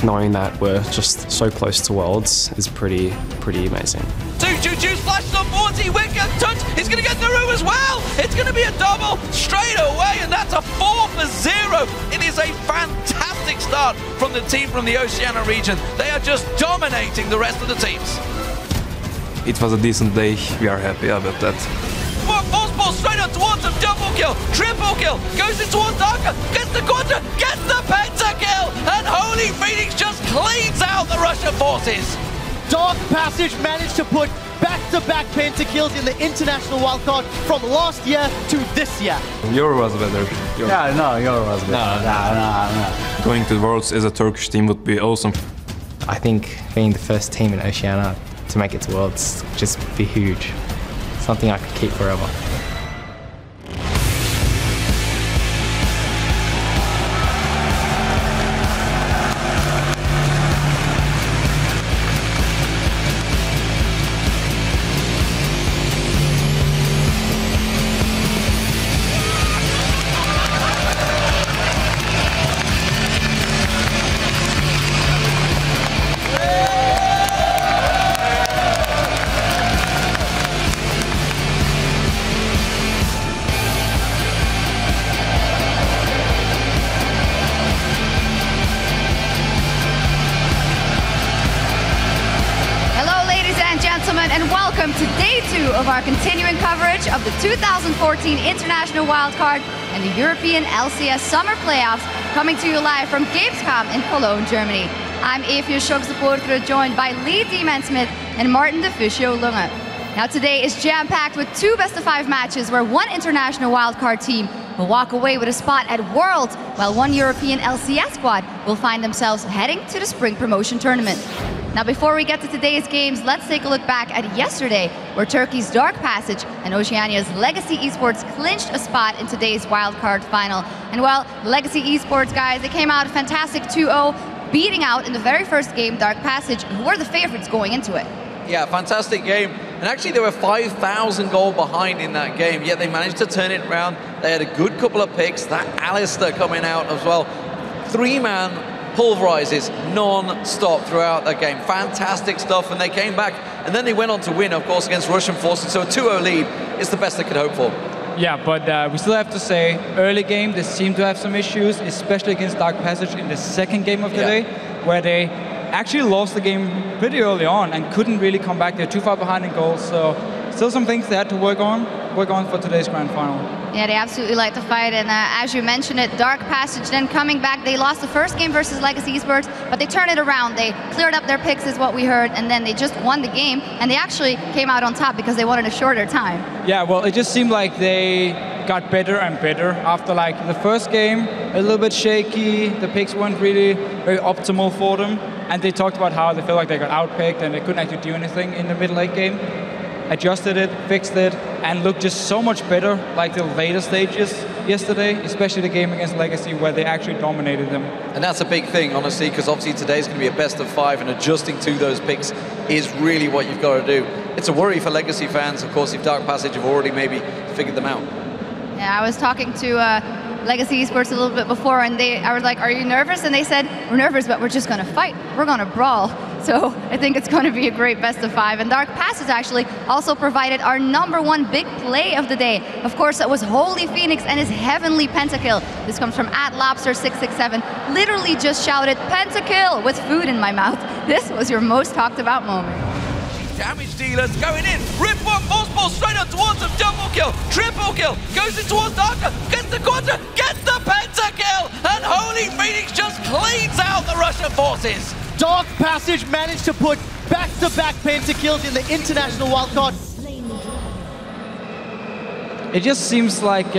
knowing that we're just so close to Worlds is pretty amazing. ChuChuz flashes on board, he went get touch, he's going to get through as well. It's going to be a double straight away, and that's a 4 for 0. It is a fantastic start from the team from the Oceania region. They are just dominating the rest of the teams. It was a decent day, we are happy about that. Force ball straight up towards him, double kill, triple kill, goes in towards Darker, gets the quadra, gets the pentakill, and Holy Phoenix just cleans out the Russian forces. Dark Passage managed to put back-to-back pentakills in the international wildcard from last year to this year. Euro was better. Yeah, no, Euro was better. No. Going to the Worlds as a Turkish team would be awesome. I think being the first team in Oceania to make it to Worlds would just be huge. Something I could keep forever. And welcome to day 2 of our continuing coverage of the 2014 International Wildcard and the European LCS Summer Playoffs, coming to you live from Gamescom in Cologne, Germany. I'm Evie Schok, joined by Lee D-Man-Smith and Martin de Fuscio Lunge. Now today is jam-packed with 2 best-of-5 matches where one international wildcard team will walk away with a spot at Worlds, while one European LCS squad will find themselves heading to the Spring Promotion Tournament. Now before we get to today's games, let's take a look back at yesterday, where Turkey's Dark Passage and Oceania's Legacy Esports clinched a spot in today's wildcard final. And well, Legacy Esports guys, they came out a fantastic 2-0, beating out in the very first game Dark Passage, who were the favorites going into it. Yeah, fantastic game. And actually they were 5,000 goal behind in that game, yet they managed to turn it around. They had a good couple of picks, that Alistair coming out as well. 3-man pulverizes non-stop throughout that game. Fantastic stuff, and they came back, and then they went on to win, of course, against Russian forces. So a 2-0 lead is the best they could hope for. Yeah, but we still have to say, early game, they seem to have some issues, especially against Dark Passage in the second game of the day, where they actually lost the game pretty early on and couldn't really come back. They're too far behind in goals, so still some things they had to work on for today's grand final. Yeah, they absolutely like to fight, and as you mentioned it, Dark Passage then coming back. They lost the first game versus Legacy Esports, but they turned it around. They cleared up their picks is what we heard, and then they just won the game, and they actually came out on top because they wanted a shorter time. Yeah, well, it just seemed like they got better and better after like the first game, a little bit shaky, the picks weren't really very optimal for them, and they talked about how they felt like they got outpicked and they couldn't actually do anything in the mid-late game. Adjusted it, fixed it, and looked just so much better like the later stages yesterday, especially the game against Legacy where they actually dominated them. And that's a big thing, honestly, because obviously today's going to be a best of 5, and adjusting to those picks is really what you've got to do. It's a worry for Legacy fans, of course, if Dark Passage have already maybe figured them out. Yeah, I was talking to Legacy Esports a little bit before, and I was like, are you nervous? And they said, we're nervous, but we're just going to fight. We're going to brawl. So I think it's going to be a great best of 5. And Dark Passage actually also provided our #1 big play of the day. Of course, that was Holy Phoenix and his heavenly pentakill. This comes from @Lobster667. Literally just shouted, "Pentakill" with food in my mouth. This was your most talked about moment. Damage dealers going in. Rip one, force ball straight up towards him. Double kill, triple kill. Goes in towards Darker. Gets the quadra, gets the pentakill. And Holy Phoenix just cleans out the Russian forces. Dark Passage managed to put back-to-back pentakills in the international wildcard. It just seems like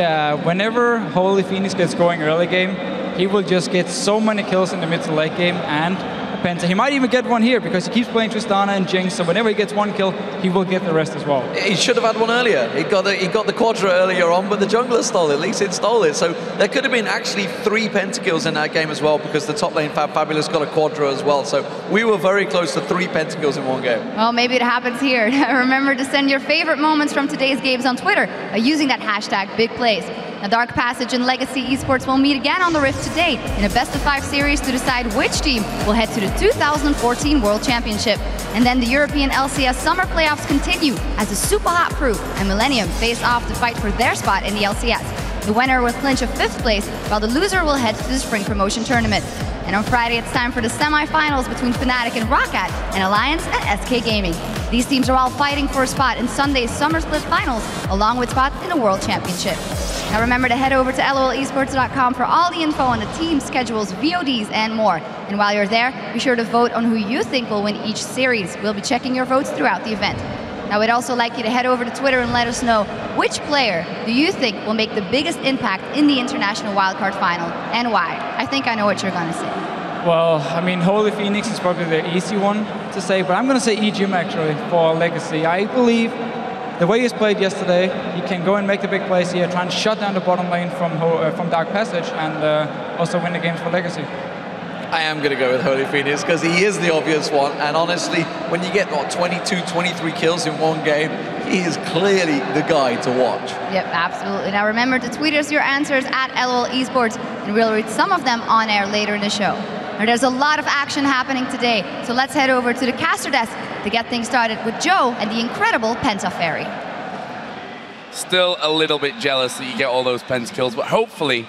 whenever Holy Phoenix gets going early game, he will just get so many kills in the mid to late game and a penta. He might even get one here because he keeps playing Tristana and Jinx, so whenever he gets one kill, he will get the rest as well. He should have had one earlier. He got the quadra earlier on, but the jungler stole it. At least it stole it. So there could have been actually 3 pentakills in that game as well, because the top lane fabFabulous got a quadra as well. So we were very close to 3 pentakills in one game. Well, maybe it happens here. Remember to send your favorite moments from today's games on Twitter using that hashtag #BigPlays. Now, Dark Passage and Legacy Esports will meet again on the Rift today in a best-of-5 series to decide which team will head to the 2014 World Championship. And then the European LCS Summer Playoffs continue as the Super Hot Crew and Millennium face off to fight for their spot in the LCS. The winner will clinch a 5th place, while the loser will head to the Spring Promotion Tournament. And on Friday, it's time for the semi-finals between Fnatic and Roccat, and Alliance and SK Gaming. These teams are all fighting for a spot in Sunday's Summer Split Finals, along with spots in the World Championship. Now remember to head over to lolesports.com for all the info on the team schedules, VODs, and more. And while you're there, be sure to vote on who you think will win each series. We'll be checking your votes throughout the event. Now, we'd also like you to head over to Twitter and let us know which player do you think will make the biggest impact in the International Wildcard Final, and why. I think I know what you're going to say. Well, I mean, Holy Phoenix is probably the easy one to say, but I'm going to say EGM actually for Legacy. I believe the way he's played yesterday, he can go and make the big plays here, try and shut down the bottom lane from Dark Passage, and also win the games for Legacy. I am going to go with Holy Phoenix because he is the obvious one. And honestly, when you get 22, 23 kills in one game, he is clearly the guy to watch. Yep, absolutely. Now remember to tweet us your answers at LOL Esports, and we'll read some of them on air later in the show. Now, there's a lot of action happening today, so let's head over to the caster desk to get things started with Joe and the incredible Penta Fairy. Still a little bit jealous that you get all those Penta kills, but hopefully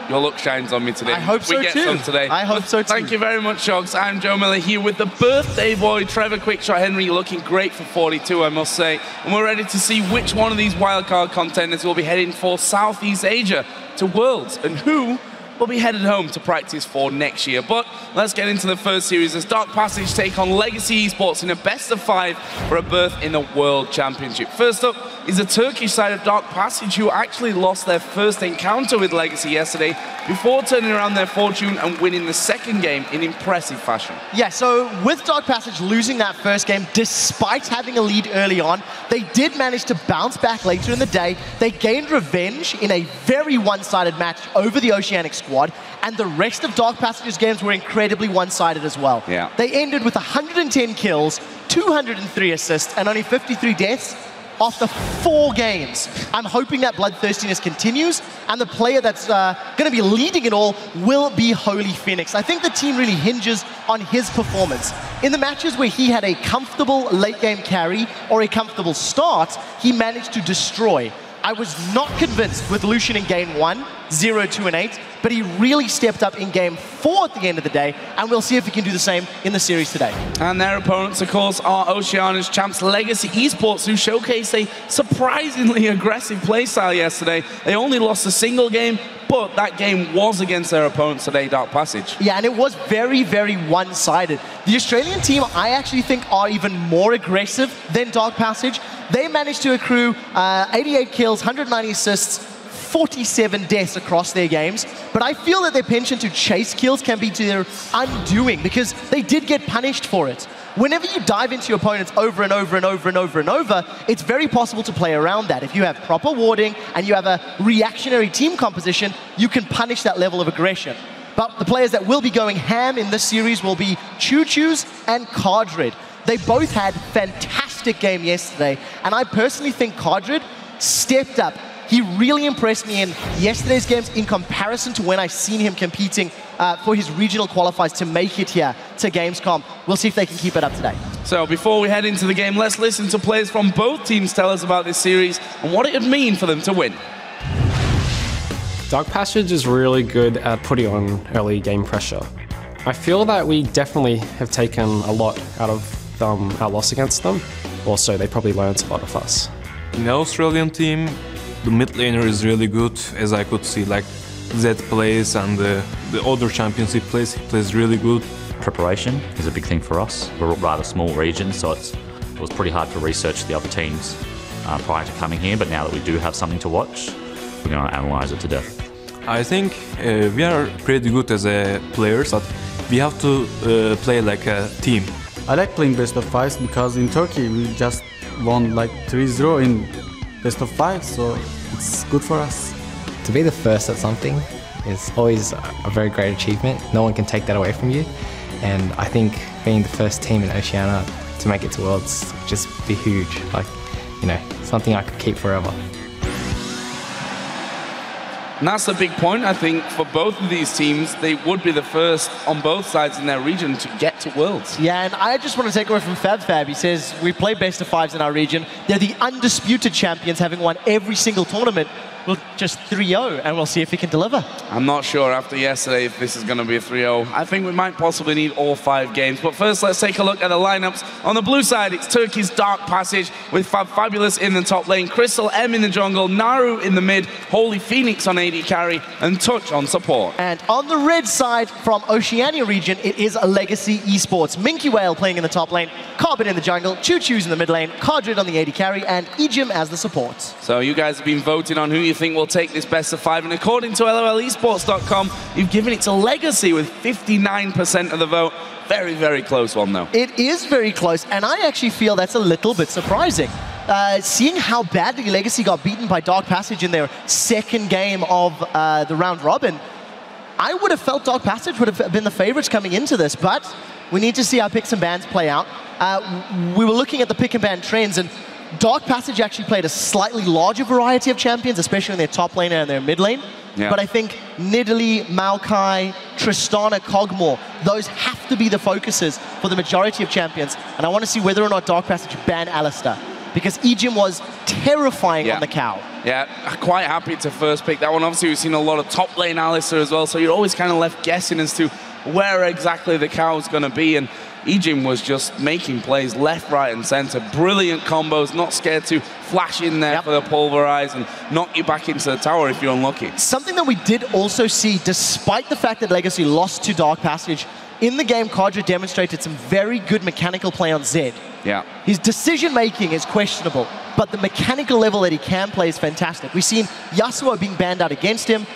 your luck shines on me today. I hope so we get too. Some today. I hope so too. Thank you very much, ChuChuz. I'm Joe Miller here with the birthday boy, Trevor Quickshot Henry, looking great for 42, I must say. And we're ready to see which one of these wildcard contenders will be heading for Southeast Asia to Worlds, and who will be headed home to practice for next year. But let's get into the first series as Dark Passage take on Legacy Esports in a best-of-5 for a berth in the World Championship. First up is the Turkish side of Dark Passage, who actually lost their first encounter with Legacy yesterday before turning around their fortune and winning the second game in impressive fashion. Yeah, so with Dark Passage losing that first game, despite having a lead early on, they did manage to bounce back later in the day. They gained revenge in a very one-sided match over the Oceanic squad, and the rest of Dark Passage's games were incredibly one-sided as well. Yeah. They ended with 110 kills, 203 assists, and only 53 deaths after 4 games. I'm hoping that bloodthirstiness continues, and the player that's going to be leading it all will be Holy Phoenix. I think the team really hinges on his performance. In the matches where he had a comfortable late-game carry or a comfortable start, he managed to destroy. I was not convinced with Lucian in game 1, 0, 2, and 8, but he really stepped up in game 4 at the end of the day, and we'll see if he can do the same in the series today. And their opponents, of course, are Oceania's champs Legacy Esports, who showcased a surprisingly aggressive playstyle yesterday. They only lost a single game, but that game was against their opponents today, Dark Passage. Yeah, and it was very, very one-sided. The Australian team, I actually think, are even more aggressive than Dark Passage. They managed to accrue 88 kills, 190 assists, 47 deaths across their games, but I feel that their penchant to chase kills can be to their undoing because they did get punished for it. Whenever you dive into your opponents over and over and over and over and over, it's very possible to play around that. If you have proper warding and you have a reactionary team composition, you can punish that level of aggression. But the players that will be going ham in this series will be ChuChuz and Cardred. They both had fantastic game yesterday, and I personally think Cardred stepped up. He really impressed me in yesterday's games in comparison to when I seen him competing for his regional qualifiers to make it here to Gamescom. We'll see if they can keep it up today. So before we head into the game, let's listen to players from both teams tell us about this series and what it would mean for them to win. Dark Passage is really good at putting on early game pressure. I feel that we definitely have taken a lot out of our loss against them. Also, they probably learned a lot of us. In the Australian team, the mid laner is really good, as I could see, like Zed plays and the other champions he plays really good. Preparation is a big thing for us. We're a rather small region, so it was pretty hard to research the other teams prior to coming here, but now that we do have something to watch, we're going to analyze it to death. I think we are pretty good as players, but we have to play like a team. I like playing best of 5s because in Turkey we just won like 3-0 in best of 5, so it's good for us. To be the first at something is always a very great achievement. No one can take that away from you. And I think being the first team in Oceania to make it to Worlds would just be huge. Like, you know, something I could keep forever. And that's the big point, I think, for both of these teams. They would be the first on both sides in their region to get to Worlds. Yeah, and I just want to take away from fabFab. He says, we play best of fives in our region. They're the undisputed champions, having won every single tournament. We'll just 3-0, and we'll see if he can deliver. I'm not sure after yesterday if this is going to be a 3-0. I think we might possibly need all 5 games. But first, let's take a look at the lineups. On the blue side, it's Turkey's Dark Passage with fabFabulous in the top lane, Crystal M in the jungle, Naru in the mid, Holy Phoenix on AD carry, and TUG on support. And on the red side from Oceania region, it is a Legacy Esports. Minkywhale playing in the top lane, Carbon in the jungle, ChuChuz in the mid lane, Cardrid on the AD carry, and Ejim as the support. So you guys have been voting on who you think will take this best of 5, and according to LOLesports.com, you've given it to Legacy with 59% of the vote. Very, very close one, though. It is very close, and I actually feel that's a little bit surprising. Seeing how badly Legacy got beaten by Dark Passage in their second game of the round robin, I would have felt Dark Passage would have been the favorites coming into this, but we need to see how picks and bans play out. We were looking at the pick and ban trends, and Dark Passage actually played a slightly larger variety of champions, especially in their top lane and their mid lane. Yeah. But I think Nidalee, Maokai, Tristana, Kog'Maw, those have to be the focuses for the majority of champions. And I want to see whether or not Dark Passage ban Alistar, because Ejim was terrifying on the cow. Yeah, quite happy to first pick that one. Obviously, we've seen a lot of top lane Alistar as well, so you're always kind of left guessing as to where exactly the cow's going to be. And Ejim was just making plays left, right, and center. Brilliant combos, not scared to flash in there for the pulverize and knock you back into the tower if you're unlucky. Something that we did also see, despite the fact that Legacy lost to Dark Passage, in the game, Cardrid demonstrated some very good mechanical play on Zed. Yeah. His decision-making is questionable, but the mechanical level that he can play is fantastic. We've seen Yasuo being banned out against him.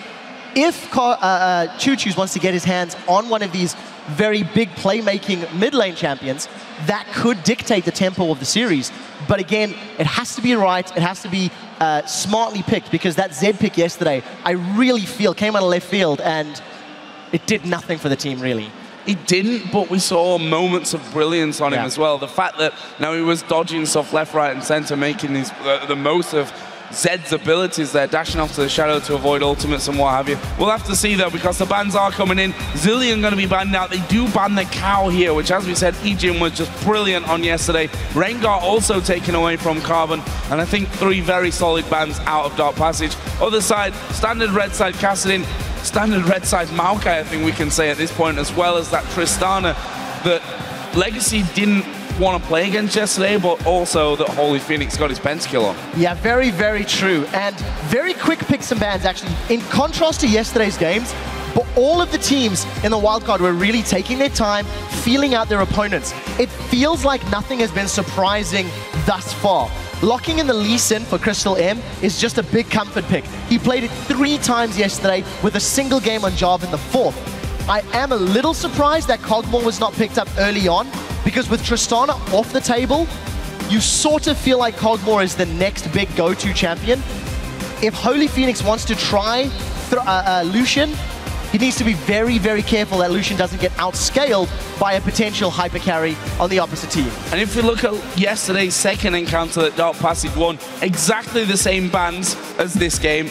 If ChuChuz wants to get his hands on one of these very big playmaking mid-lane champions, that could dictate the tempo of the series. But again, it has to be right, it has to be smartly picked, because that Zed pick yesterday, I really feel, came out of left field, and it did nothing for the team, really. It didn't, but we saw moments of brilliance on him as well. The fact that now he was dodging stuff left, right, and center, making these, the most of Zed's abilities there, dashing off to the shadow to avoid ultimates and what have you. We'll have to see, though, because the bans are coming in. Zilean going to be banned out. They do ban the cow here, which, as we said, Ejim was just brilliant on yesterday. Rengar also taken away from Carbon, and I think 3 very solid bans out of Dark Passage. Other side, standard red side Kassadin, standard red side Maokai, I think we can say at this point, as well as that Tristana that Legacy didn't want to play against yesterday, but also that Holy Phoenix got his pentakill on. Yeah, very, very true. And very quick picks and bans, actually. In contrast to yesterday's games, but all of the teams in the wildcard were really taking their time, feeling out their opponents. It feels like nothing has been surprising thus far. Locking in the Lee Sin for Crystal M is just a big comfort pick. He played it 3 times yesterday with a single game on Jarv in the 4th. I am a little surprised that Kog'Maw was not picked up early on, because with Tristana off the table, you sort of feel like Kog'Maw is the next big go-to champion. If Holy Phoenix wants to try Lucian, he needs to be very, very careful that Lucian doesn't get outscaled by a potential hyper carry on the opposite team. And if we look at yesterday's second encounter that Dark Passage won, exactly the same bans as this game.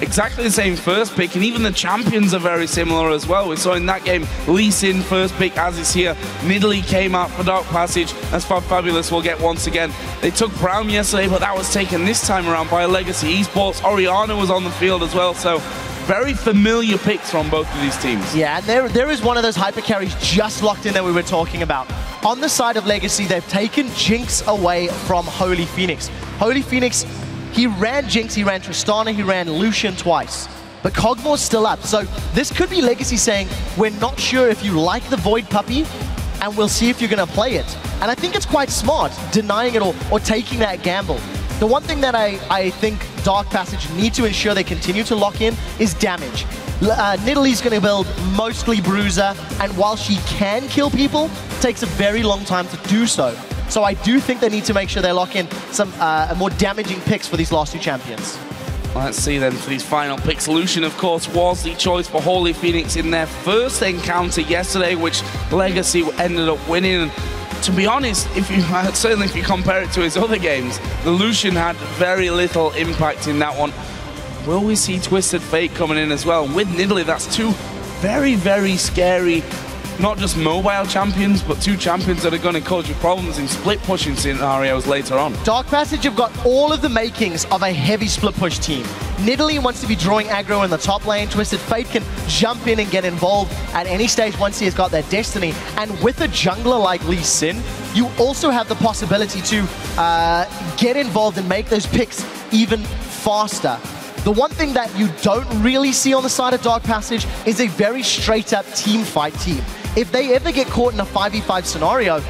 Exactly the same first pick, and even the champions are very similar as well. We saw in that game, Lee Sin first pick, as is here. Nidalee came out for Dark Passage, as fabFabulous will get once again. They took Brown yesterday, but that was taken this time around by Legacy Esports. Orianna was on the field as well, so very familiar picks from both of these teams. Yeah, and there is one of those hyper carries just locked in that we were talking about. On the side of Legacy, they've taken Jinx away from Holy Phoenix. Holy Phoenix, he ran Jinx, he ran Tristana, he ran Lucian twice. But Kog'Maw's still up. So this could be Legacy saying, we're not sure if you like the Void Puppy, and we'll see if you're going to play it. And I think it's quite smart, denying it or taking that gamble. The one thing that I think Dark Passage need to ensure they continue to lock in is damage. Nidalee's going to build mostly Bruiser, and while she can kill people, it takes a very long time to do so. So I do think they need to make sure they lock in some more damaging picks for these last 2 champions. Let's see then for these final picks. Lucian, of course, was the choice for Holy Phoenix in their first encounter yesterday, which Legacy ended up winning. And to be honest, certainly if you compare it to his other games, the Lucian had very little impact in that one. will we see Twisted Fate coming in as well? With Nidalee, that's two very, very scary, not just mobile champions, but two champions that are going to cause you problems in split pushing scenarios later on. Dark Passage have got all of the makings of a heavy split push team. Nidalee wants to be drawing aggro in the top lane. Twisted Fate can jump in and get involved at any stage once he has got their destiny. And with a jungler like Lee Sin, you also have the possibility to get involved and make those picks even faster. The one thing that you don't really see on the side of Dark Passage is a very straight-up team fight team. If they ever get caught in a 5v5 scenario,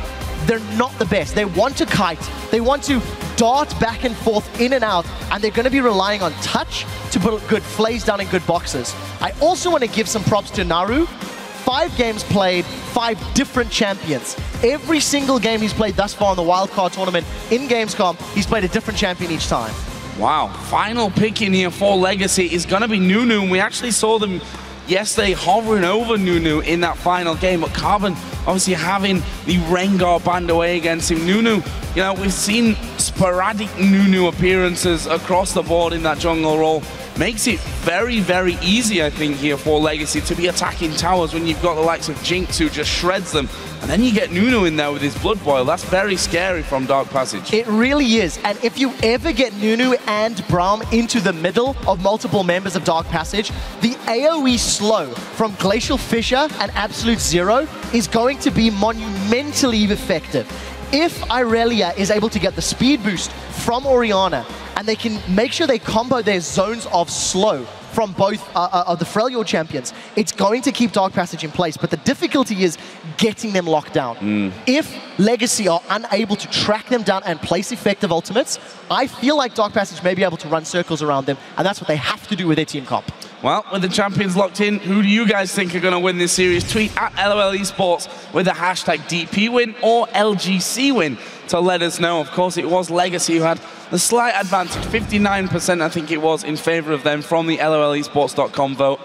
they're not the best. They want to kite, they want to dart back and forth, in and out, and they're going to be relying on touch to put good flays down in good boxes. I also want to give some props to Naru. 5 games played, 5 different champions. Every single game he's played thus far in the wildcard tournament in Gamescom, he's played a different champion each time. Wow, final pick in here for Legacy is going to be Nunu. We actually saw them yesterday hovering over Nunu in that final game, but Carbon obviously having the Rengar band away against him. Nunu, you know, we've seen sporadic Nunu appearances across the board in that jungle role. Makes it very, very easy, I think, here for Legacy to be attacking towers when you've got the likes of Jinx who just shreds them. And then you get Nunu in there with his Blood Boil. That's very scary from Dark Passage. It really is. And if you ever get Nunu and Braum into the middle of multiple members of Dark Passage, the AoE slow from Glacial Fissure and Absolute Zero is going to be monumentally effective. If Irelia is able to get the speed boost from Orianna, and they can make sure they combo their zones of slow from both of the Freljord champions, it's going to keep Dark Passage in place. But the difficulty is getting them locked down. If Legacy are unable to track them down and place effective ultimates, I feel like Dark Passage may be able to run circles around them, and that's what they have to do with their team comp. Well, with the champions locked in, who do you guys think are going to win this series? Tweet at LOL Esports with the hashtag DP win or LGC win to let us know. Of course, it was Legacy who had the slight advantage, 59% I think it was in favor of them from the LOLesports.com vote.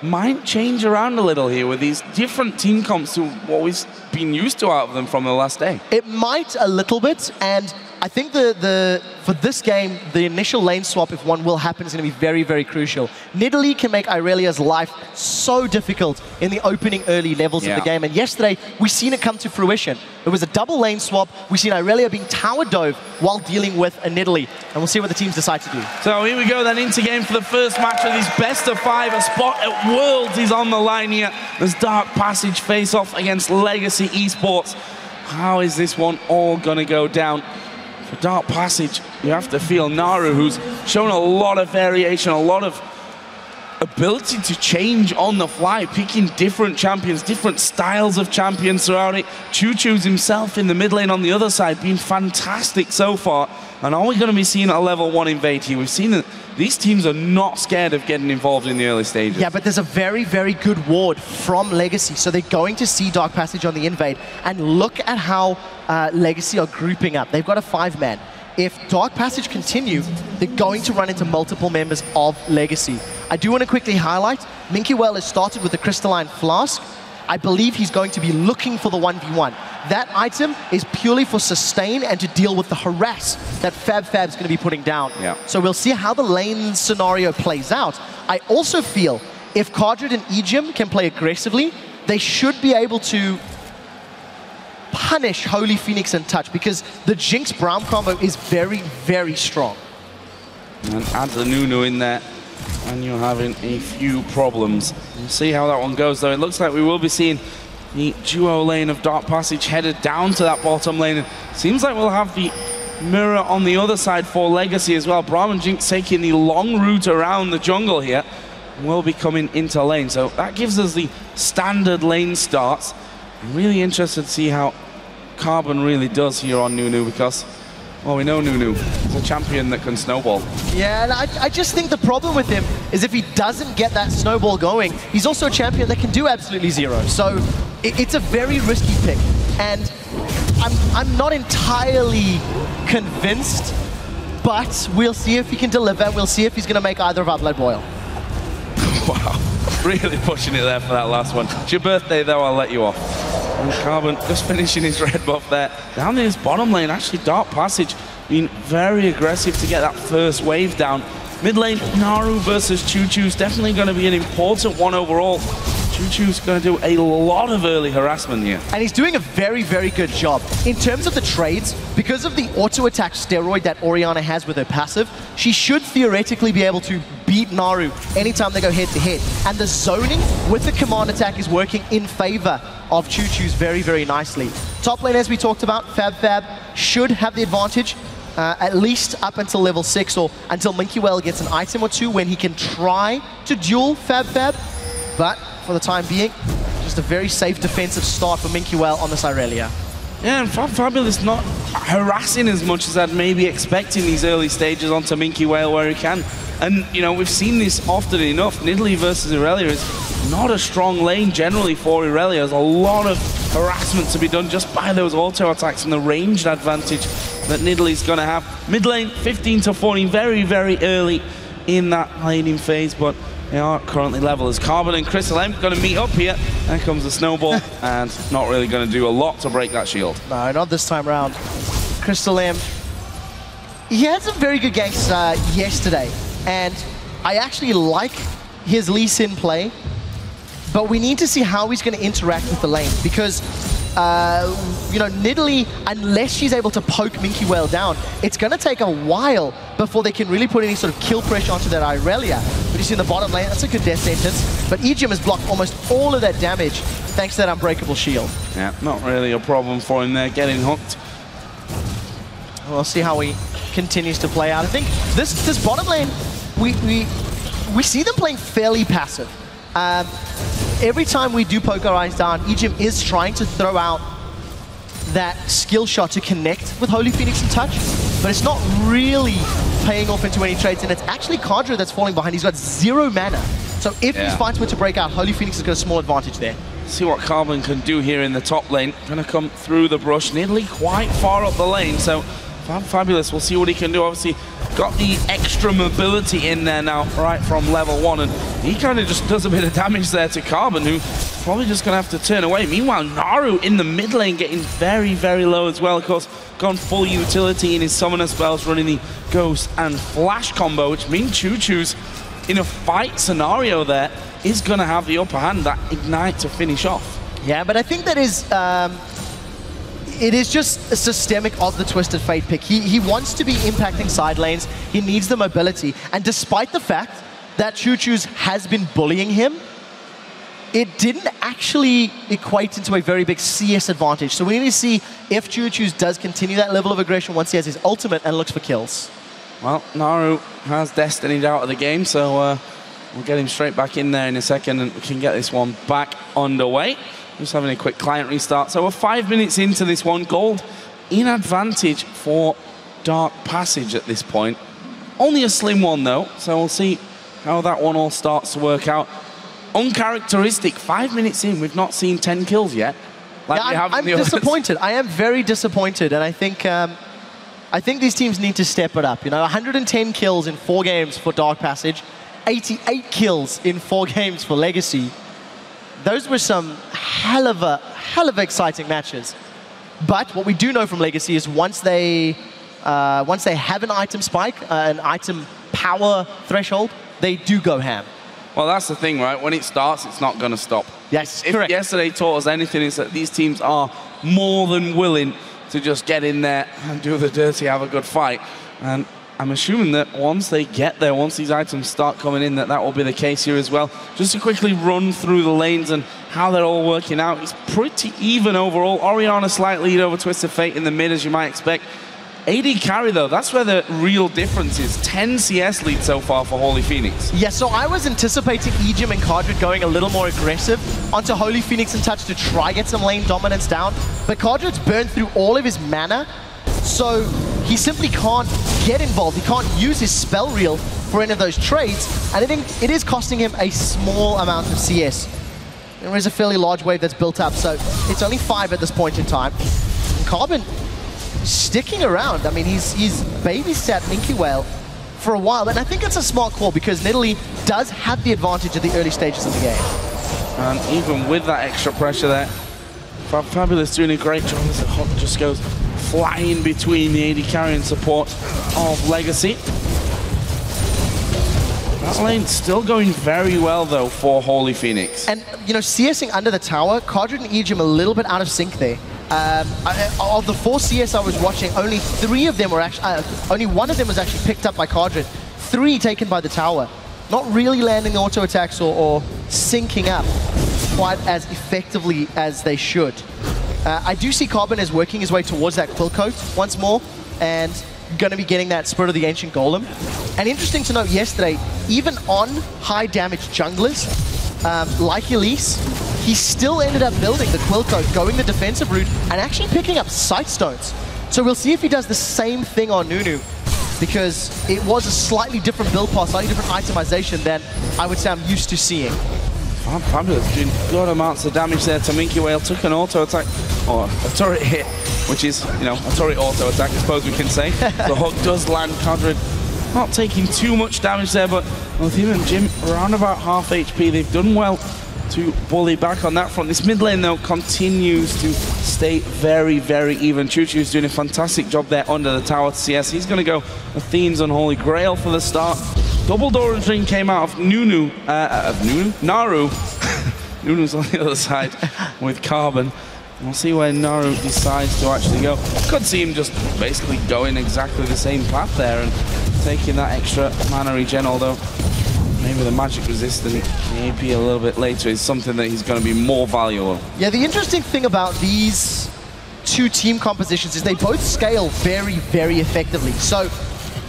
Might change around a little here with these different team comps to what we've been used to out of them from the last day. It might a little bit, and I think for this game, the initial lane swap, if one will happen, is going to be very, very crucial. Nidalee can make Irelia's life so difficult in the opening early levels of the game, and yesterday, we've seen it come to fruition. It was a double lane swap. We've seen Irelia being tower dove while dealing with a Nidalee, and we'll see what the teams decide to do. So here we go then into game for the first match of this best of 5. A spot at Worlds is on the line here as Dark Passage face off against Legacy Esports. How is this one all going to go down? For Dark Passage, you have to feel Naru, who's shown a lot of variation, a lot of ability to change on the fly, picking different champions, different styles of champions throughout it. ChuChuz himself in the mid lane on the other side, been fantastic so far. And are we going to be seeing a level 1 invade here? We've seen that these teams are not scared of getting involved in the early stages. Yeah, but there's a very, very good ward from Legacy, so they're going to see Dark Passage on the invade. And look at how Legacy are grouping up. They've got a 5-man. If Dark Passage continue, they're going to run into multiple members of Legacy. I do want to quickly highlight, Minkywhale has started with the Crystalline Flask. I believe he's going to be looking for the 1v1. That item is purely for sustain and to deal with the harass that fabFab's going to be putting down. So we'll see how the lane scenario plays out. I also feel if Cardred and Ejim can play aggressively, they should be able to punish Holy Phoenix and Touch, because the Jinx Braum combo is very, very strong. And add the Nunu in there, and you're having a few problems. We'll see how that one goes, though. It looks like we will be seeing the duo lane of Dark Passage headed down to that bottom lane. And seems like we'll have the mirror on the other side for Legacy as well. Braum and Jinx taking the long route around the jungle here. Will be coming into lane. So that gives us the standard lane starts. I'm really interested to see how Carbon really does here on Nunu, because, well, we know Nunu is a champion that can snowball. Yeah, and I just think the problem with him is if he doesn't get that snowball going, he's also a champion that can do absolutely zero. So it's a very risky pick, and I'm not entirely convinced, but we'll see if he can deliver. We'll see if he's going to make either of our blood boil. Wow, really pushing it there for that last one. It's your birthday, though, I'll let you off. And Carbon just finishing his red buff there. Down in his bottom lane, actually, Dark Passage being very aggressive to get that first wave down. Mid lane, Naru versus ChuChuz, definitely going to be an important one overall. ChuChuz going to do a lot of early harassment here. And he's doing a very, very good job. In terms of the trades, because of the auto-attack steroid that Orianna has with her passive, she should theoretically be able to beat Naru anytime they go head-to-head. And the zoning with the command attack is working in favor of ChuChuz very, very nicely. Top lane, as we talked about, FabFab should have the advantage, at least up until level 6 or until Minkywhale gets an item or two when he can try to duel FabFab. But for the time being, just a very safe defensive start for Minkywhale on this Irelia. Yeah, and fabFabulous not harassing as much as I'd maybe expect in these early stages onto Minkywhale where he can. And, you know, we've seen this often enough. Nidalee versus Irelia is not a strong lane generally for Irelia. There's a lot of harassment to be done just by those auto attacks and the ranged advantage that Nidalee's going to have. Mid lane, 15 to 14, very, very early in that laning phase, but they are currently level as Carbon and Crystal M going to meet up here. There comes the snowball, and not really going to do a lot to break that shield. No, not this time around. Crystal M, he had some very good games yesterday, and I actually like his Lee Sin play, but we need to see how he's going to interact with the lane, because you know, Nidalee, unless she's able to poke Minkywhale down, it's going to take a while before they can really put any sort of kill pressure onto that Irelia. But you see in the bottom lane, that's a good death sentence. But Ejim has blocked almost all of that damage thanks to that unbreakable shield. Yeah, not really a problem for him there, getting hooked. We'll see how he continues to play out. I think this bottom lane, we see them playing fairly passive. Every time we do poke our eyes down, Ejim is trying to throw out that skill shot to connect with Holy Phoenix and Touch, but it's not really paying off into any trades, and it's actually Kadra that's falling behind. He's got 0 mana. So if these fights were to break out, Holy Phoenix has got a small advantage there. See what Carbon can do here in the top lane. Gonna come through the brush. Nidalee quite far up the lane, so fabFabulous, we'll see what he can do. Obviously, got the extra mobility in there now, right from level 1, and he kind of just does a bit of damage there to Carbon, who probably just gonna have to turn away. Meanwhile, Naru in the mid lane getting very, very low as well. Of course, gone full utility in his summoner spells, running the Ghost and Flash combo, which means ChuChuz in a fight scenario there is gonna have the upper hand, that Ignite to finish off. Yeah, but I think that is it is just a systemic of the Twisted Fate pick. He wants to be impacting side lanes. He needs the mobility. And despite the fact that ChuChuz has been bullying him, it didn't actually equate into a very big CS advantage. So we need to see if ChuChuz does continue that level of aggression once he has his ultimate and looks for kills. Well, Naru has Destinied out of the game, so we'll get him straight back in there in a second and we can get this one back underway. Just having a quick client restart. So we're 5 minutes into this one. Gold in advantage for Dark Passage at this point. Only a slim one though, so we'll see how that one all starts to work out. Uncharacteristic, 5 minutes in, we've not seen 10 kills yet. Like yeah, I'm disappointed. I am very disappointed, and I think these teams need to step it up. You know, 110 kills in 4 games for Dark Passage, 88 kills in 4 games for Legacy. Those were some hell of exciting matches. But what we do know from Legacy is once they have an item spike, an item power threshold, they do go ham. Well, that's the thing, right? When it starts, it's not going to stop. Yes, if correct. Yesterday taught us anything, is that these teams are more than willing to just get in there and do the dirty, have a good fight. And I'm assuming that once they get there, once these items start coming in, that will be the case here as well. Just to quickly run through the lanes and how they're all working out. It's pretty even overall. Orianna slight lead over Twisted Fate in the mid, as you might expect. AD carry, though, that's where the real difference is. 10 CS lead so far for Holy Phoenix. Yeah, so I was anticipating Ejim and Kadra going a little more aggressive onto Holy Phoenix and Touch to try get some lane dominance down. But Kadrad's burned through all of his mana, so he simply can't get involved. He can't use his spell reel for any of those trades, and I think it is costing him a small amount of CS. There is a fairly large wave that's built up, so it's only 5 at this point in time. And Carbon sticking around. I mean, he's babysat Minkywhale for a while, and I think it's a smart call because Nidalee does have the advantage at the early stages of the game. And even with that extra pressure there, fabFabulous doing a great job as the Hawk just goes flying between the AD carry and support of Legacy. That lane's still going very well, though, for Holy Phoenix. And, you know, CSing under the tower, Cardred and Ejim a little bit out of sync there. Of the 4 CS I was watching, only 3 of them were actually, only 1 of them was actually picked up by Cardred. 3 taken by the tower. Not really landing the auto attacks or syncing up quite as effectively as they should. I do see Carbon as working his way towards that Quill Coat once more, and going to be getting that Spirit of the Ancient Golem. And interesting to note, yesterday, even on high damage junglers, like Elise, he still ended up building the Quill Coat, going the defensive route, and actually picking up Sight Stones. So we'll see if he does the same thing on Nunu, because it was a slightly different build path, slightly different itemization than I would say I'm used to seeing. fabFabulous, doing good amounts of damage there to Minkywhale. Took an auto attack, or a turret hit, which is, you know, a turret auto attack, I suppose we can say. The hook does land. Cardred not taking too much damage there, but with him and Jim around about half HP, they've done well to bully back on that front. This mid lane, though, continues to stay very, very even. ChuChuz doing a fantastic job there under the tower to CS. He's going to go Athene's Unholy Grail for the start. Double Doran's Ring came out of Naru. Nunu's on the other side with Carbon. We'll see where Naru decides to actually go. Could see him just basically going exactly the same path there and taking that extra mana regen, although maybe the magic resistant AP a little bit later is something that he's going to be more valuable. Yeah, the interesting thing about these 2 team compositions is they both scale very, very effectively. So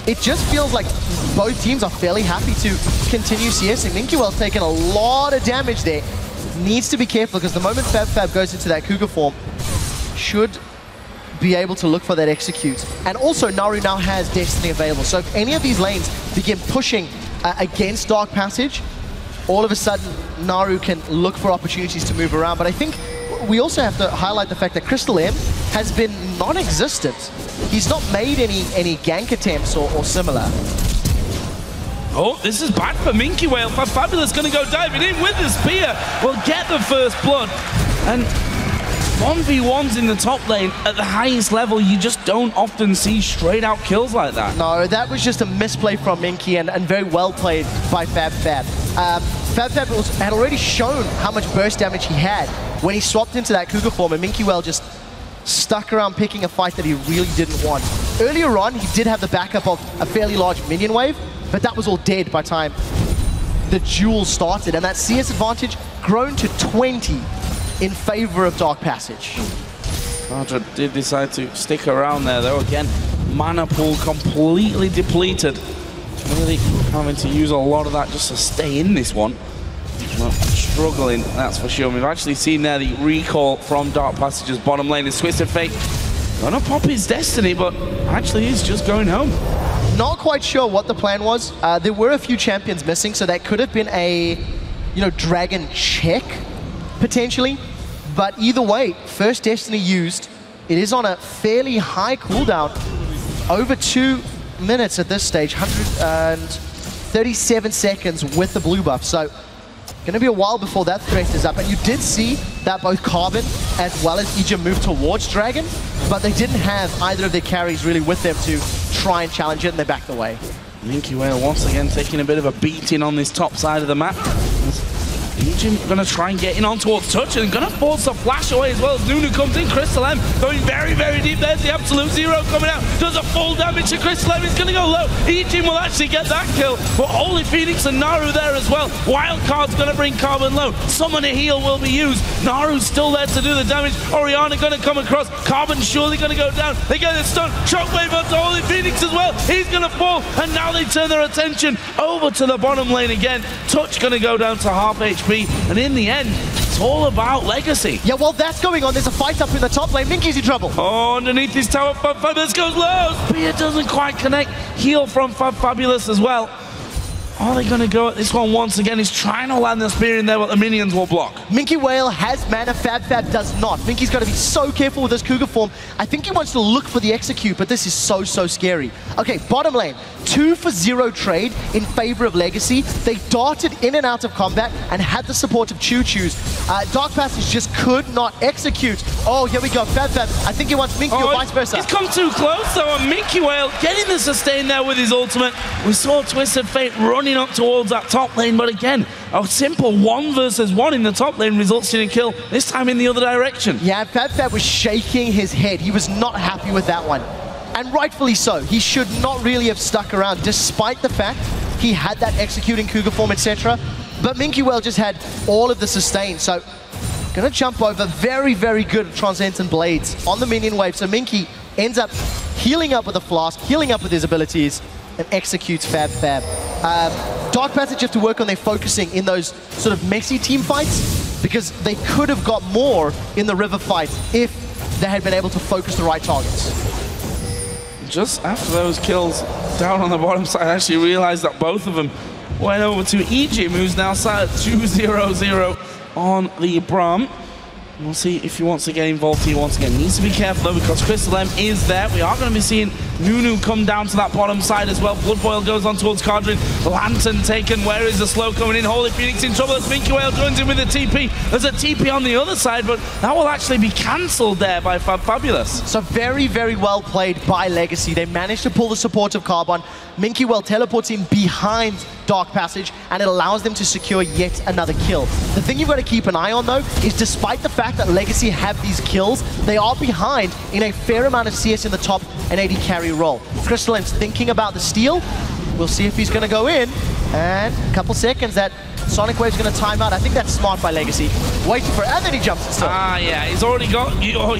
it just feels like both teams are fairly happy to continue CSing. Minkywhale's taken a lot of damage there. Needs to be careful, because the moment fabFab goes into that Cougar form, should be able to look for that execute. And also, Naru now has Destiny available. So if any of these lanes begin pushing against Dark Passage, all of a sudden, Naru can look for opportunities to move around. But I think we also have to highlight the fact that Crystal M has been non-existent. He's not made any gank attempts or similar. Oh, this is bad for Minkywhale. fabFabulous going to go diving in with the spear. Will get the first blood. And 1v1s in the top lane at the highest level, you just don't often see straight out kills like that. No, that was just a misplay from Minky and very well played by fabFab. fabFab had already shown how much burst damage he had when he swapped into that Cougar form, and Minkywhale just stuck around picking a fight that he really didn't want. Earlier on, he did have the backup of a fairly large minion wave, but that was all dead by the time the duel started, and that CS advantage grown to 20 in favor of Dark Passage. Cardred did decide to stick around there, though. Again, mana pool completely depleted. Really having to use a lot of that just to stay in this one. Well, struggling, that's for sure. We've actually seen there the recall from Dark Passage's bottom lane. Is Twisted Fate gonna pop his Destiny, but actually he's just going home. Not quite sure what the plan was. There were a few champions missing, so that could have been a, Dragon check, potentially. But either way, first Destiny used. It is on a fairly high cooldown, over 2 minutes at this stage, 137 seconds with the blue buff. So, going to be a while before that threat is up. And you did see that both Carbon as well as Ejim moved towards Dragon, but they didn't have either of their carries really with them to try and challenge it, and they backed away. Minkywhale once again taking a bit of a beating on this top side of the map. Ejim gonna try and get in on towards Touch and gonna force a flash away as well as Nunu comes in. Crystal M going very, very deep. There's the Absolute Zero coming out. Does a full damage to Crystal M. He's gonna go low. Ejim will actually get that kill. But Holy Phoenix and Naru there as well. Wildcard's gonna bring Carbon low. Summon a heal will be used. Naru's still there to do the damage. Orianna gonna come across. Carbon surely gonna go down. They get a stun. Shockwave onto Holy Phoenix as well. He's gonna fall. And now they turn their attention over to the bottom lane again. Touch gonna go down to half HP. And in the end, it's all about Legacy. Yeah, while that's going on, there's a fight up in the top lane. Minky's in trouble. Oh, underneath his tower, fabFabulous goes low. Spear doesn't quite connect. Heal from fabFabulous as well. Are they going to go at this one once again? He's trying to land the spear in there, but the minions will block. Minkywhale has mana, fabFab does not. Minky's got to be so careful with this Cougar form. I think he wants to look for the execute, but this is so, so scary. Okay, bottom lane, 2-for-0 trade in favor of Legacy. They darted in and out of combat and had the support of ChuChuz. Dark Passage just could not execute. Oh, here we go, fabFab. I think he wants Minky or vice versa. He's come too close, though, and Minkywhale getting the sustain there with his ultimate. We saw Twisted Fate running heading up towards that top lane, but again, a simple 1 versus 1 in the top lane results in a kill, this time in the other direction. Yeah, fabFab was shaking his head. He was not happy with that one. And rightfully so. He should not really have stuck around, despite the fact he had that executing Cougar form, etc. But Minkywhale just had all of the sustain, so gonna jump over. Very, very good Transcendent Blades on the minion wave. So Minky ends up healing up with a flask, healing up with his abilities, and executes fabFab. Dark Passage have to work on their focusing in those sort of messy team fights, because they could have got more in the river fight if they had been able to focus the right targets. Just after those kills down on the bottom side, I actually realized that both of them went over to Egypt, who's now sat at 2-0-0 on the Braum. We'll see if he wants to get involved here once again. Needs to be careful though, because Crystal M is there. We are going to be seeing Nunu come down to that bottom side as well. Bloodboil goes on towards Cardrin. Lantern taken. Where is the slow coming in? Holy Phoenix in trouble as Minkywhale joins in with a TP. There's a TP on the other side, but that will actually be cancelled there by fabFabulous. So very, very well played by Legacy. They managed to pull the support of Carbon. Minkywhale teleports in behind Dark Passage, and it allows them to secure yet another kill. The thing you've got to keep an eye on, though, is despite the fact that Legacy have these kills, they are behind in a fair amount of CS in the top and AD carry role. Crystal M's thinking about the steal. We'll see if he's going to go in. And a couple seconds, that Sonic Wave's going to time out. I think that's smart by Legacy. Waiting for it, and then he jumps and stuff. Ah, yeah, he's already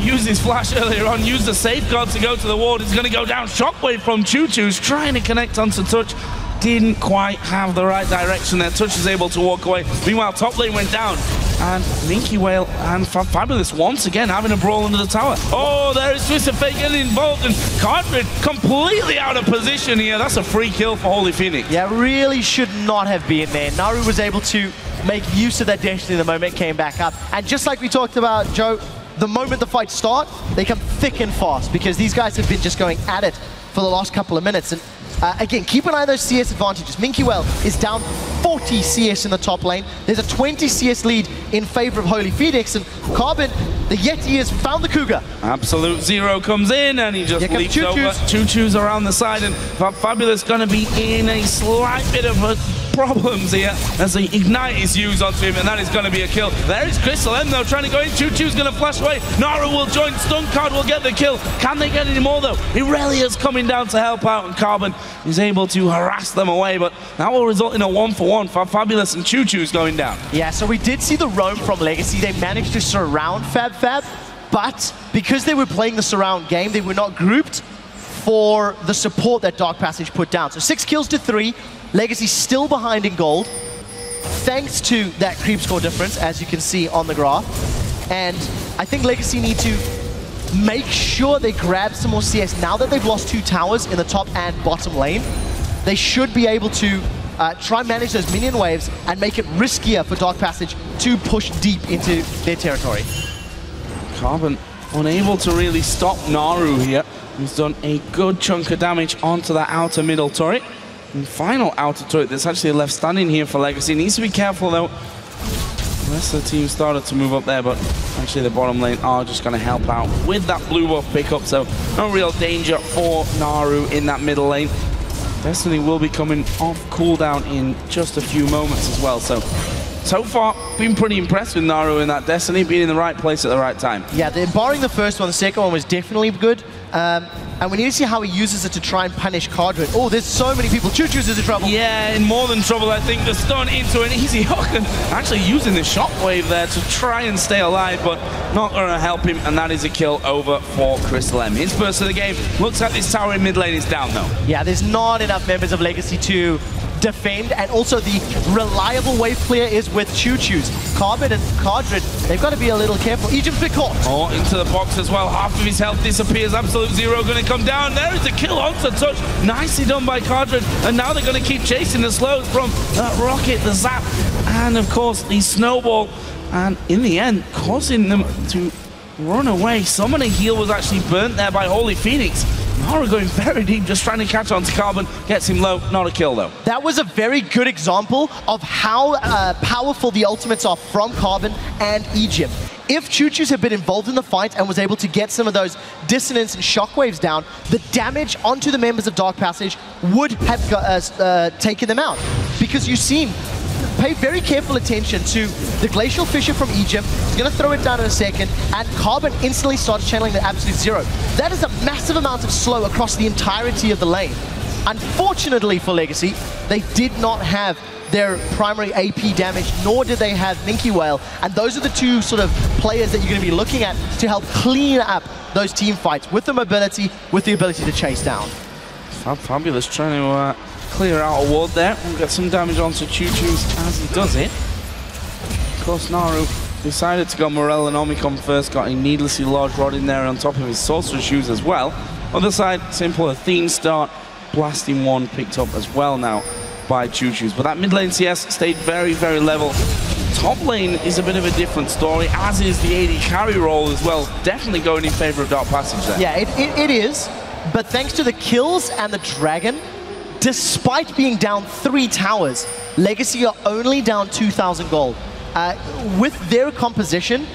used his flash earlier on, used the safeguard to go to the ward. He's going to go down. Shockwave from ChuChuz, trying to connect onto Touch. Didn't quite have the right direction there. Touch is able to walk away. Meanwhile, top lane went down. And Minkywhale and fabFabulous once again having a brawl under the tower. Oh, there is Twisted Fate getting involved, and Cardrid completely out of position here. That's a free kill for Holy Phoenix. Yeah, really should not have been there. Naru was able to make use of that destiny the moment it came back up. And just like we talked about, Joe, the moment the fights start, they come thick and fast, because these guys have been just going at it for the last couple of minutes. And again, keep an eye on those CS advantages. Minkywhale is down 40 CS in the top lane. There's a 20 CS lead in favor of Holy Phoenix, and Carbon, the Yeti, has found the Cougar. Absolute Zero comes in, and he just leaps over. ChuChuz around the side, and fabFabulous going to be in a slight bit of problems here as the Ignite is used onto him, and that is going to be a kill. There is Crystal M though, trying to go in. ChuChuz going to flash away. Naru will join. Stun Card will get the kill. Can they get any more though? Irelia's coming down to help out, and Carbon is able to harass them away, but that will result in a 1-for-1. fabFabulous and ChuChuz going down. Yeah, so we did see the roam from Legacy. They managed to surround fabFab, but because they were playing the surround game, they were not grouped for the support that Dark Passage put down. So 6 kills to 3. Legacy still behind in gold, thanks to that creep score difference, as you can see on the graph. And I think Legacy need to make sure they grab some more CS. Now that they've lost 2 towers in the top and bottom lane, they should be able to try and manage those minion waves and make it riskier for Dark Passage to push deep into their territory. Carbon unable to really stop Naru here. He's done a good chunk of damage onto that outer middle turret. And final outer turret that's actually left standing here for Legacy. Needs to be careful though. The rest of the team started to move up there, but actually the bottom lane are just going to help out with that blue buff pickup, so no real danger for Naru in that middle lane. Destiny will be coming off cooldown in just a few moments as well, so far been pretty impressed with Naru in that Destiny, being in the right place at the right time. Yeah, barring the first one, the second one was definitely good. And we need to see how he uses it to try and punish Cardrid. Oh, there's so many people. ChuChuz is in trouble. Yeah, in more than trouble, I think. The stun into an easy hook, and actually using the shockwave there to try and stay alive, but not going to help him, and that is a kill over for Crystal M. His first of the game. Looks like this tower in mid lane is down, though. Yeah, there's not enough members of Legacy to defend, and also the reliable wave clear is with ChuChuz. Carbon and Cardrid, they've got to be a little careful. Egypt's been caught. Oh, into the box as well. Half of his health disappears. Absolute Zero going to come down. There is a kill onto Touch. Nicely done by Cardrid, and now they're going to keep chasing the slows from that rocket, the zap, and of course the snowball, and in the end causing them to run away. Some of the heal was actually burnt there by Holy Phoenix. Naru going very deep, just trying to catch on to Carbon. Gets him low, not a kill though. That was a very good example of how powerful the ultimates are from Carbon and Egypt. if ChuChuz had been involved in the fight and was able to get some of those dissonance and shockwaves down, the damage onto the members of Dark Passage would have taken them out. Because you've seen, pay very careful attention to the Glacial Fissure from Egypt. He's going to throw it down in a second, and Carbon instantly starts channeling the Absolute Zero. That is a massive amount of slow across the entirety of the lane. Unfortunately for Legacy, they did not have their primary AP damage, nor did they have Minkywhale, and those are the two sort of players that you're going to be looking at to help clean up those team fights with the mobility, with the ability to chase down. fabFabulous trying to clear out a ward there and get some damage onto ChuChuz as he does it. Of course, Naru decided to go Morel and Omicron first, got a needlessly large rod in there on top of his Sorcerer's Shoes as well. Other side, simple Athene start, blasting one picked up as well now by ChuChuz. But that mid lane CS stayed very, very level. Top lane is a bit of a different story, as is the AD carry role as well. Definitely going in favor of Dark Passage there. Yeah, it is. But thanks to the kills and the Dragon, despite being down 3 towers, Legacy are only down 2,000 gold. With their composition,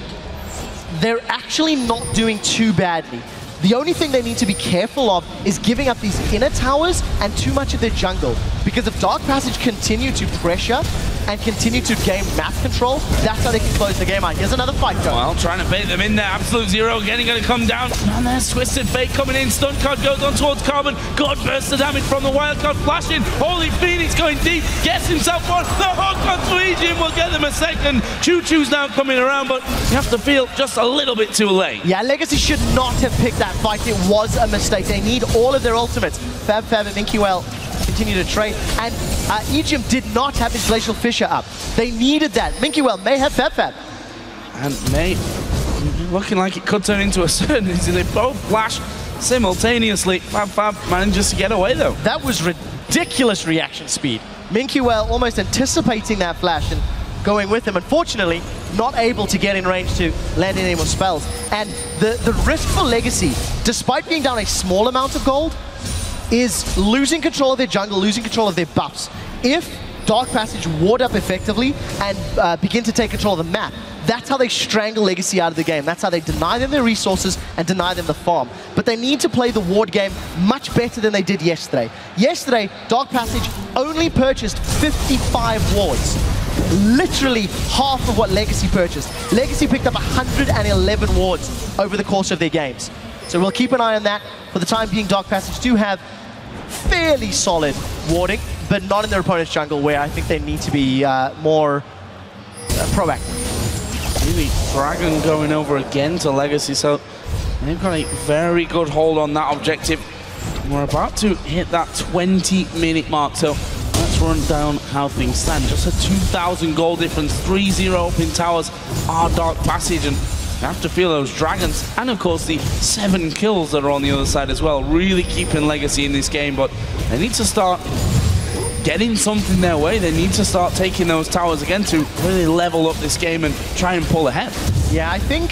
they're actually not doing too badly. The only thing they need to be careful of is giving up these inner towers and too much of their jungle. Because if Dark Passage continue to pressure and continue to gain map control, that's how they can close the game out. Here's another fight going. Well, trying to bait them in there. Absolute Zero again, going to come down. And there's Twisted Fate coming in. Stun card goes on towards Carbon. God bursts the damage from the wildcard flashing. Holy Phoenix going deep. Gets himself one. The hook on Tweejian will get them a second. ChuChuz now coming around, but you have to feel just a little bit too late. Yeah, Legacy should not have picked that fight. It was a mistake. They need all of their ultimates. fabFab and Minkywhale continue to trade. And Egypt did not have his Glacial Fissure up. They needed that. Minkywhale may have fabFab. And may looking like it could turn into a certainty. They both flash simultaneously. fabFab manages to get away though. That was ridiculous reaction speed. Minkywhale almost anticipating that flash and going with him. Unfortunately, not able to get in range to land any more spells. And the risk for Legacy, despite being down a small amount of gold, is losing control of their jungle, losing control of their buffs. If Dark Passage ward up effectively and begin to take control of the map, that's how they strangle Legacy out of the game. That's how they deny them their resources and deny them the farm. But they need to play the ward game much better than they did yesterday. Yesterday, Dark Passage only purchased 55 wards. Literally half of what Legacy purchased. Legacy picked up 111 wards over the course of their games. So we'll keep an eye on that. For the time being, Dark Passage do have fairly solid warding, but not in their opponent's jungle, where I think they need to be more proactive. Really, Dragon going over again to Legacy, so they've got a very good hold on that objective. We're about to hit that 20-minute mark, so let's run down how things stand. Just a 2,000 gold difference, 3-0 up in towers are Dark Passage, and you have to feel those Dragons, and of course the 7 kills that are on the other side as well, really keeping Legacy in this game. But they need to start getting something their way. They need to start taking those towers again to really level up this game and try and pull ahead. Yeah, I think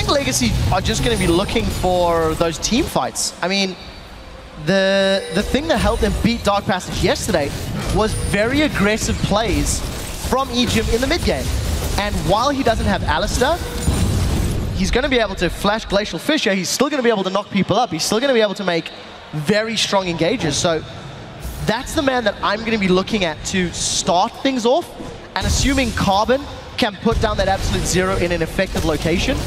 Legacy are just going to be looking for those team fights. I mean, the thing that helped them beat Dark Passage yesterday was very aggressive plays from Egypt in the mid game. And while he doesn't have Alistar, he's going to be able to flash Glacial Fissure. He's still going to be able to knock people up. He's still going to be able to make very strong engages. So that's the man that I'm going to be looking at to start things off. And assuming Carbon can put down that Absolute Zero in an effective location,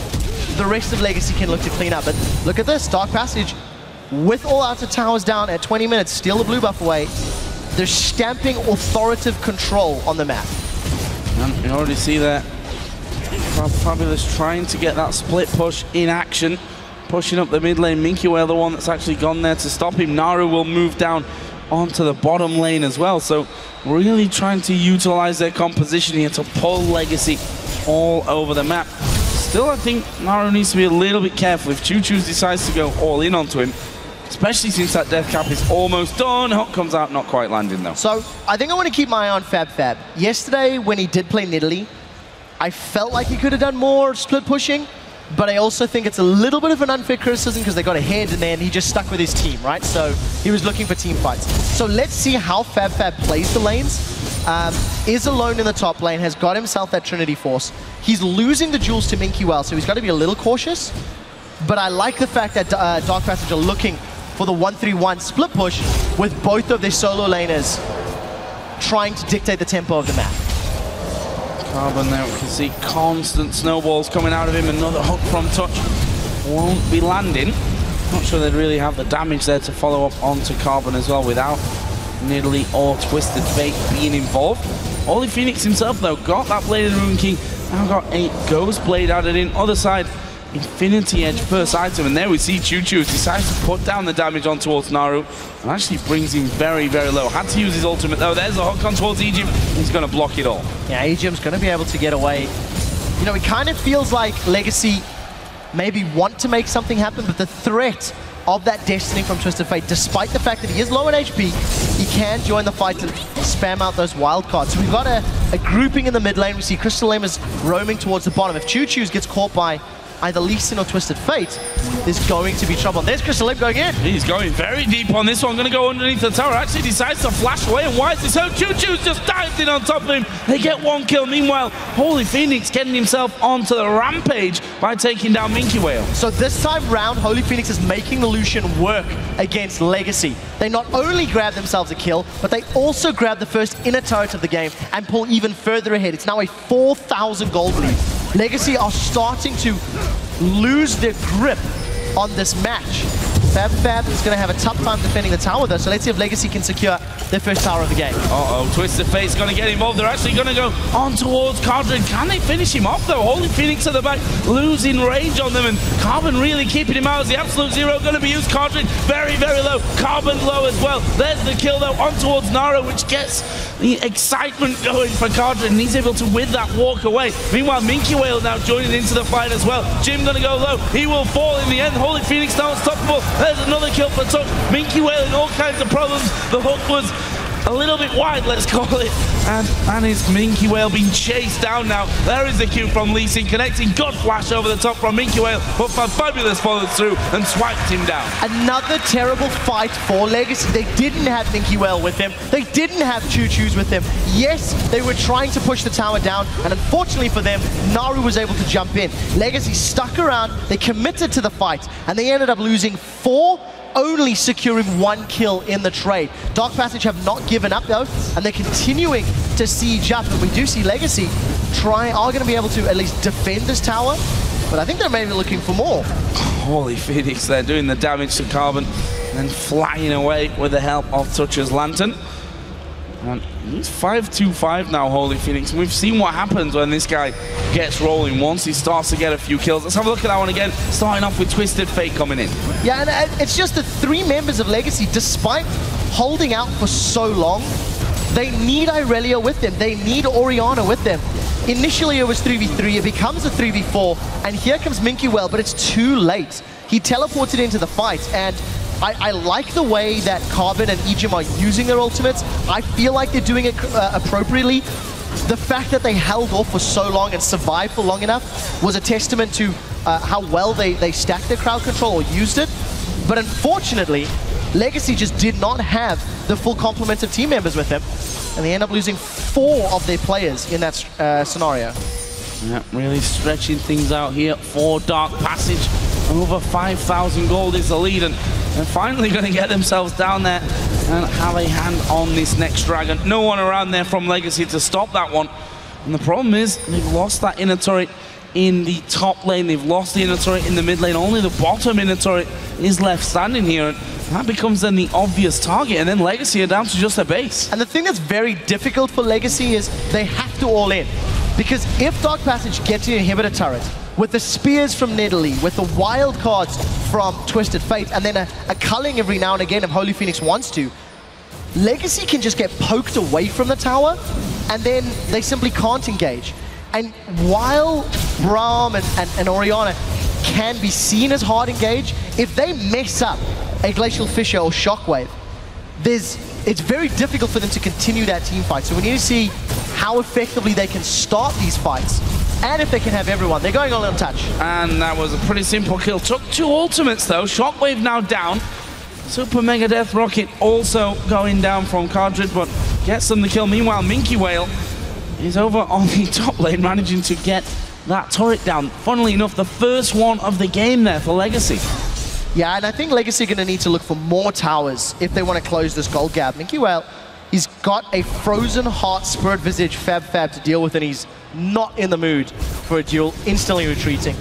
the rest of Legacy can look to clean up. But look at this, Dark Passage, with all outer towers down at 20 minutes, steal the blue buff away. They're stamping authoritative control on the map. And you already see that fabFabulous trying to get that split push in action, pushing up the mid lane. Minkywhale, the one that's actually gone there to stop him. Naru will move down onto the bottom lane as well. So really trying to utilize their composition here to pull Legacy all over the map. Still, I think Naru needs to be a little bit careful if ChuChuz decides to go all in onto him, especially since that death cap is almost done. Hook comes out, not quite landing though. So I think I want to keep my eye on fabFab. Yesterday, when he did play Nidalee, I felt like he could have done more split pushing, but I also think it's a little bit of an unfair criticism because they got ahead and then he just stuck with his team, right? So he was looking for team fights. So let's see how fabFab plays the lanes. is alone in the top lane, has got himself that Trinity Force. He's losing the jewels to Minkywhale, so he's got to be a little cautious. But I like the fact that Dark Passage are looking for the 1-3-1 split push with both of their solo laners trying to dictate the tempo of the map. Carbon there, we can see constant snowballs coming out of him. Another hook from Touch won't be landing. Not sure they'd really have the damage there to follow up onto Carbon as well without Nidalee or Twisted Fate being involved. Holy Phoenix himself, though, got that Blade of the Ruin King. Now got a Ghost Blade added in. Other side, Infinity Edge first item, and there we see ChuChuz decides to put down the damage on towards Naru and actually brings him very, very low. Had to use his ultimate though. There's a hook on towards Egypt. He's going to block it all. Yeah, Egypt's going to be able to get away. You know, it kind of feels like Legacy maybe want to make something happen, but the threat of that Destiny from Twisted Fate, despite the fact that he is low in HP, he can join the fight to spam out those wild cards. So we've got a grouping in the mid lane. We see Crystal Lemurs roaming towards the bottom. If ChuChuz gets caught by either Lee Sin or Twisted Fate, there's going to be trouble. And there's Crystal Lemur going in. He's going very deep on this one. Going to go underneath the tower. Actually decides to flash away. And why is this so? ChuChuz just dived in on top of him. They get one kill. Meanwhile, Holy Phoenix getting himself onto the rampage by taking down Minkywhale. So this time round, Holy Phoenix is making the Lucian work against Legacy. They not only grab themselves a kill, but they also grab the first inner turret of the game and pull even further ahead. It's now a 4,000 gold lead. Legacy are starting to lose their grip on this match. fabFab is going to have a tough time defending the tower though, so let's see if Legacy can secure their first tower of the game. Uh-oh, Twisted Fate's going to get involved. They're actually going to go on towards Cardred. Can they finish him off though? Holy Phoenix at the back, losing range on them, and Carbon really keeping him out as the absolute zero going to be used. Cardred very, very low. Carbon low as well. There's the kill though on towards Nara, which gets the excitement going for Cardred, and he's able to, with that, walk away. Meanwhile, Minkywhale now joining into the fight as well. Jim going to go low. He will fall in the end. Holy Phoenix now unstoppable. There's another kill for Touch. Minkywhale in all kinds of problems. The hook was a little bit wide, let's call it. And it's Minkywhale being chased down now. There is the Q from Lee Sin connecting. Good flash over the top from Minkywhale, but fabFabulous followed through and swiped him down. Another terrible fight for Legacy. They didn't have Minkywhale with them. They didn't have ChuChuz with them. Yes, they were trying to push the tower down, and unfortunately for them, Naru was able to jump in. Legacy stuck around, they committed to the fight, and they ended up losing 4, only securing 1 kill in the trade. Dark Passage have not given up though, and they're continuing to siege up, and we do see Legacy are going to be able to at least defend this tower, but I think they're maybe looking for more. Holy Phoenix, they're doing the damage to Carbon and then flying away with the help of Touch's Lantern. And he's 5-2-5 now, Holy Phoenix. And we've seen what happens when this guy gets rolling once he starts to get a few kills. Let's have a look at that one again, starting off with Twisted Fate coming in. Yeah, and it's just the 3 members of Legacy, despite holding out for so long, they need Irelia with them. They need Orianna with them. Initially it was 3v3, it becomes a 3v4, and here comes Minkywhale, but it's too late. He teleported into the fight, and I like the way that Carbon and Ejim are using their ultimates. I feel like they're doing it appropriately. The fact that they held off for so long and survived for long enough was a testament to how well they stacked their crowd control or used it. But unfortunately, Legacy just did not have the full complement of team members with them, and they end up losing 4 of their players in that scenario. Yeah, really stretching things out here for Dark Passage. Over 5,000 gold is the lead, and they're finally going to get themselves down there and have a hand on this next dragon. No one around there from Legacy to stop that one. And the problem is they've lost that inner turret in the top lane. They've lost the inner turret in the mid lane. Only the bottom inner turret is left standing here. And that becomes then the obvious target. And then Legacy are down to just a base. And the thing that's very difficult for Legacy is they have to all in. Because if Dark Passage gets an inhibitor turret, with the spears from Nidalee, with the wild cards from Twisted Fate, and then a culling every now and again if Holy Phoenix wants to, Legacy can just get poked away from the tower, and then they simply can't engage. And while Braum and Orianna can be seen as hard engage, if they mess up a Glacial Fissure or Shockwave, it's very difficult for them to continue that team fight. So we need to see how effectively they can start these fights, and if they can have everyone. They're going all on touch. And that was a pretty simple kill. Took 2 ultimates though. Shockwave now down. Super Mega Death Rocket also going down from Cardred, but gets them the kill. Meanwhile, Minkywhale is over on the top lane, managing to get that turret down. Funnily enough, the first one of the game there for Legacy. Yeah, and I think Legacy are going to need to look for more towers if they want to close this gold gap. Minkywhale, he's got a Frozen Heart Spirit Visage fab to deal with, and he's not in the mood for a duel, instantly retreating.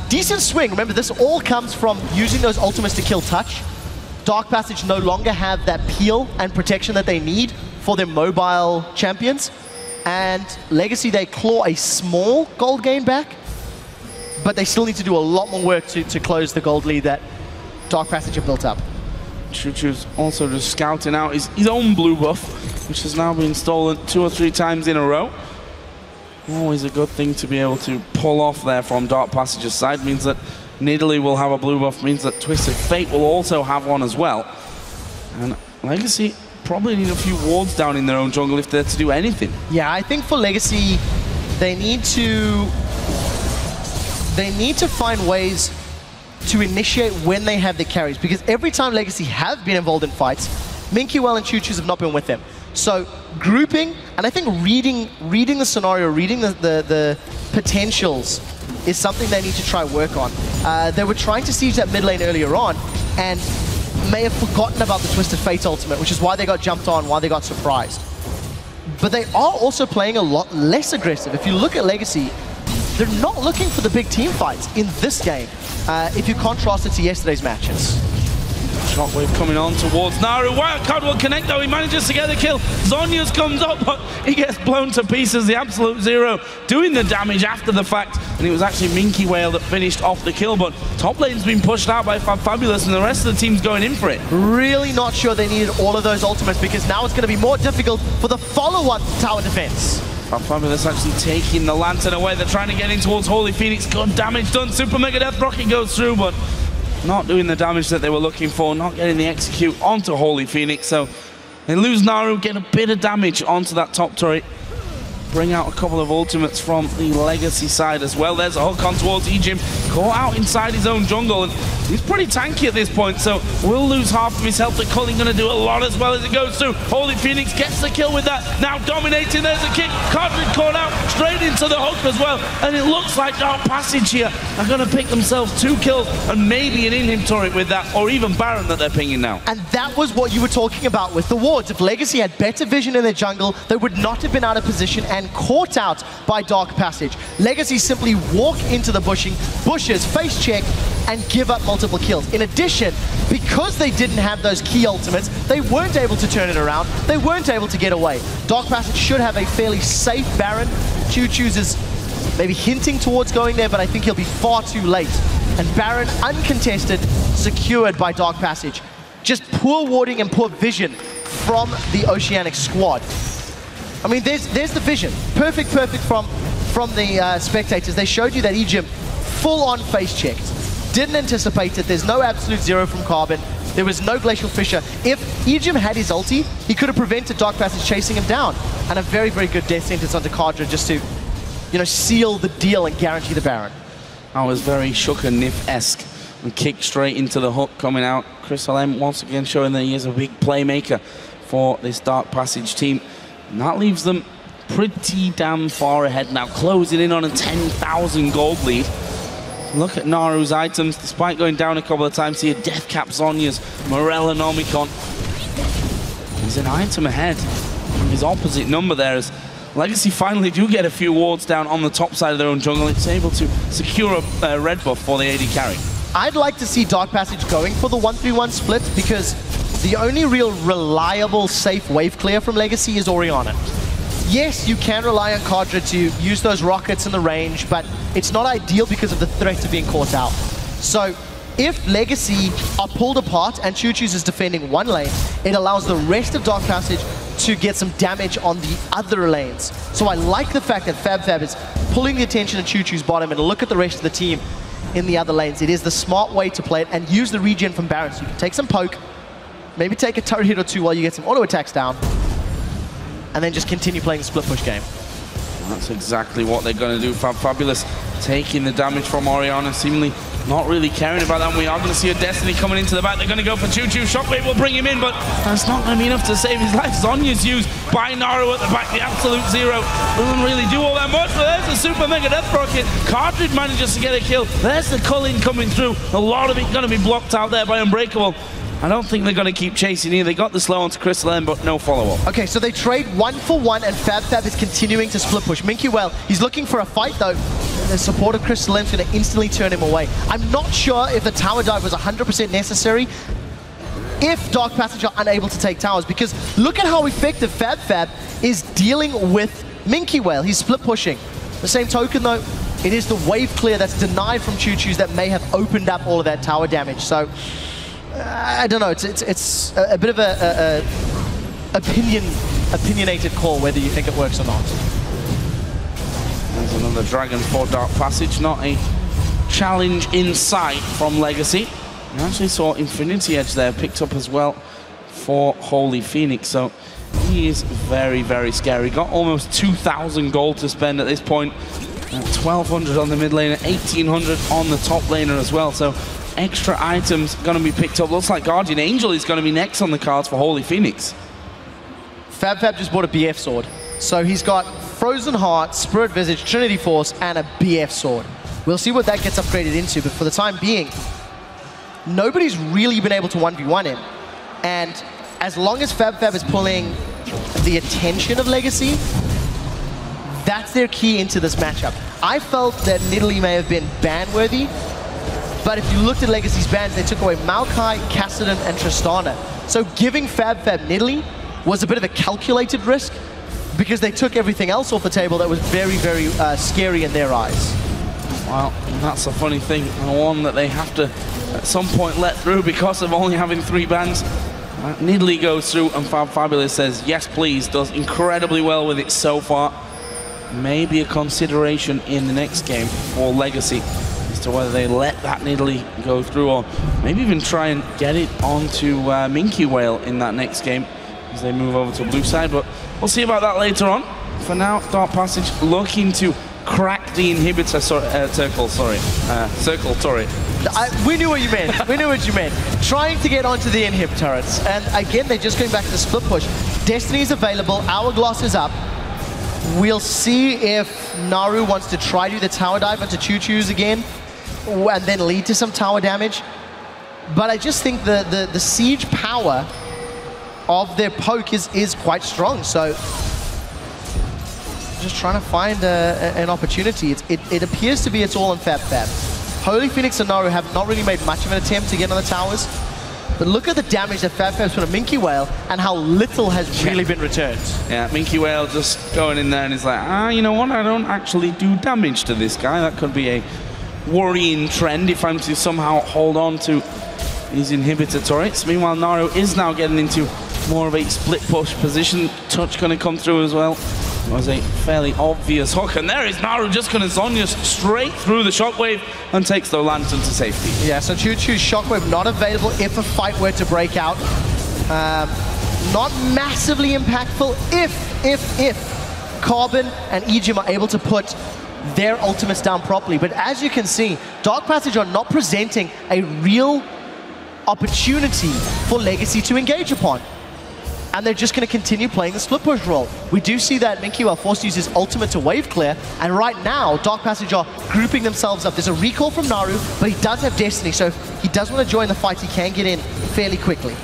Decent swing. Remember, this all comes from using those ultimates to kill touch. Dark Passage no longer have that peel and protection that they need for their mobile champions. And Legacy, they claw a small gold gain back, but they still need to do a lot more work to close the gold lead that Dark Passage have built up. ChuChuz also just scouting out his own blue buff, which has now been stolen 2 or 3 times in a row. Always a good thing to be able to pull off there from Dark Passage's side. Means that Nidalee will have a blue buff, means that Twisted Fate will also have one as well. And Legacy probably need a few wards down in their own jungle if they're to do anything. Yeah, I think for Legacy, they need to find ways to initiate when they have the carries, because every time Legacy have been involved in fights, Minkywhale and ChuChuz have not been with them. So grouping, and I think reading the scenario, reading the potentials is something they need to try work on. They were trying to siege that mid lane earlier on, and may have forgotten about the Twisted Fate ultimate, which is why they got jumped on, why they got surprised. But they are also playing a lot less aggressive. If you look at Legacy, they're not looking for the big team fights in this game, if you contrast it to yesterday's matches. Shockwave coming on towards Naru. Wildcard will connect though, he manages to get the kill. Zhonya's comes up, but he gets blown to pieces. The Absolute Zero doing the damage after the fact, and it was actually Minkywhale that finished off the kill, but top lane's been pushed out by fabFabulous, and the rest of the team's going in for it. Really not sure they needed all of those ultimates, because now it's going to be more difficult for the follow-up tower defense. fabFabulous actually taking the lantern away. They're trying to get in towards Holy Phoenix. Good damage done. Super Mega Death Rocket goes through, but not doing the damage that they were looking for, not getting the execute onto Holy Phoenix. So they lose Naru, get a bit of damage onto that top turret. Bring out a couple of ultimates from the Legacy side as well. There's a hook on towards Ejim, caught out inside his own jungle, and he's pretty tanky at this point, so will lose half of his health. The culling gonna do a lot as well as it goes through. Holy Phoenix gets the kill with that, now dominating. There's a kick, Codric caught out, straight into the hook as well, and it looks like Dark Passage here are gonna pick themselves 2 kills and maybe an in-him turret with that, or even Baron that they're pinging now. And that was what you were talking about with the wards. If Legacy had better vision in their jungle, they would not have been out of position and caught out by Dark Passage. Legacy simply walk into the bushes, face check, and give up multiple kills. In addition, because they didn't have those key ultimates, they weren't able to turn it around. They weren't able to get away. Dark Passage should have a fairly safe Baron. ChuChuz is maybe hinting towards going there, but I think he'll be far too late. And Baron, uncontested, secured by Dark Passage. Just poor warding and poor vision from the Oceanic squad. I mean, there's the vision. Perfect from the spectators. They showed you that Ejim full-on face checked. Didn't anticipate it. There's no Absolute Zero from Carbon. There was no Glacial Fissure. If Ejim had his ulti, he could have prevented Dark Passage chasing him down. And a very, very good death sentence onto Kadra just to, you know, seal the deal and guarantee the Baron. That was very Shooker Nif-esque and kicked straight into the hook coming out. Chris LM once again showing that he is a big playmaker for this Dark Passage team. And that leaves them pretty damn far ahead now, closing in on a 10,000 gold lead. Look at Naru's items, despite going down a couple of times here. Death Cap Zhonya's, Morella Nomicon. He's an item ahead. His opposite number there is Legacy finally do get a few wards down on the top side of their own jungle. It's able to secure a red buff for the AD carry. I'd like to see Dark Passage going for the 1-3-1 split, because the only real reliable, safe wave clear from Legacy is Orianna. Yes, you can rely on Kadra to use those rockets in the range, but it's not ideal because of the threat of being caught out. So if Legacy are pulled apart and ChuChuz is defending one lane, it allows the rest of Dark Passage to get some damage on the other lanes. So I like the fact that fabFab is pulling the attention of ChuChuz bottom and look at the rest of the team in the other lanes. It is the smart way to play it, and use the regen from Baron. So you can take some poke, maybe take a turret hit or two while you get some auto attacks down, and then just continue playing the split push game. That's exactly what they're going to do. fabFabulous taking the damage from Orianna, seemingly not really caring about that. And we are going to see a Destiny coming into the back. They're going to go for ChuChuz. Shockwave will bring him in, but that's not going to be enough to save his life. Zonya's used by Naru at the back. The absolute zero doesn't really do all that much, but there's a super mega death rocket. Cartridge manages to get a kill. There's the culling coming through. A lot of it going to be blocked out there by Unbreakable. I don't think they're going to keep chasing either. They got the slow onto Crystal M, but no follow-up. Okay, so they trade 1 for 1, and fabFab is continuing to split push. Minkywhale, he's looking for a fight, though. The support of Crystal M is going to instantly turn him away. I'm not sure if the tower dive was 100% necessary if Dark Passage are unable to take towers, because look at how effective fabFab is dealing with Minkywhale. He's split pushing. The same token, though, it is the wave clear that's denied from ChuChuz that may have opened up all of that tower damage. So I don't know. It's a bit of a opinionated call whether you think it works or not. There's another Dragon for Dark Passage. Not a challenge in sight from Legacy. You actually saw Infinity Edge there picked up as well for Holy Phoenix. So he is very, very scary. Got almost 2,000 gold to spend at this point. 1,200 on the mid laner, 1,800 on the top laner as well. So extra items going to be picked up. Looks like Guardian Angel is going to be next on the cards for Holy Phoenix. fabFab just bought a BF sword. So he's got Frozen Heart, Spirit Visage, Trinity Force, and a BF sword. We'll see what that gets upgraded into, but for the time being, nobody's really been able to 1v1 him. And as long as fabFab is pulling the attention of Legacy, that's their key into this matchup. I felt that Nidalee may have been ban-worthy, but if you looked at Legacy's bans, they took away Maokai, Kassadin, and Tristana. So giving fabFab Nidalee was a bit of a calculated risk because they took everything else off the table that was very, very scary in their eyes. Well, that's a funny thing, and one that they have to at some point let through because of only having 3 bans. Nidalee goes through, and fabFabulous says, yes please, does incredibly well with it so far. Maybe a consideration in the next game for Legacy as to whether they let that Nidalee go through, or maybe even try and get it onto Minkywhale in that next game as they move over to blue side, but we'll see about that later on. For now, Dark Passage looking to crack the inhibitor circle turret. We knew what you meant. We knew what you meant. Trying to get onto the inhib turrets, and again, they're just going back to the split push. Destiny's available, Hourglass is up. We'll see if Naru wants to try to do the tower dive into ChuChuz again, and then lead to some tower damage. But I just think the siege power of their poke is quite strong. So just trying to find an opportunity. It appears to be it's all in fabFab. Holy Phoenix and Naru have not really made much of an attempt to get on the towers. But look at the damage that fabFab's put on Minkywhale and how little has really been returned. Yeah, Minkywhale just going in there and he's like, you know what, I don't actually do damage to this guy. That could be a worrying trend if I'm to somehow hold on to these inhibitor turrets. Meanwhile, Naru is now getting into more of a split push position. Touch going to come through as well. It was a fairly obvious hook, and there is Naru just going to Zonya straight through the shockwave and takes the lantern to safety. Yeah, so ChuChuz shockwave not available if a fight were to break out. Not massively impactful if Carbon and Ejim are able to put their ultimates down properly. But as you can see, Dark Passage are not presenting a real opportunity for Legacy to engage upon. And they're just going to continue playing the split push role. We do see that Minkywhale forced to use his ultimate to wave clear, and right now, Dark Passage are grouping themselves up. There's a recall from Naru, but he does have Destiny, so if he does want to join the fight, he can get in fairly quickly.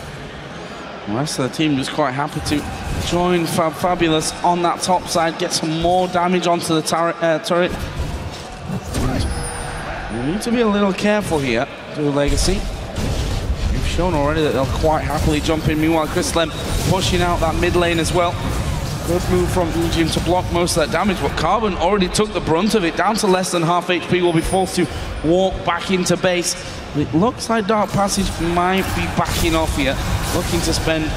The rest of the team is quite happy to join fabFabulous on that top side, get some more damage onto the turret. You need to be a little careful here, do Legacy. You've shown already that they'll quite happily jump in. Meanwhile, Crystal pushing out that mid lane as well. Good move from Ejim to block most of that damage, but Carbon already took the brunt of it, down to less than half HP, will be forced to walk back into base. It looks like Dark Passage might be backing off here, looking to spend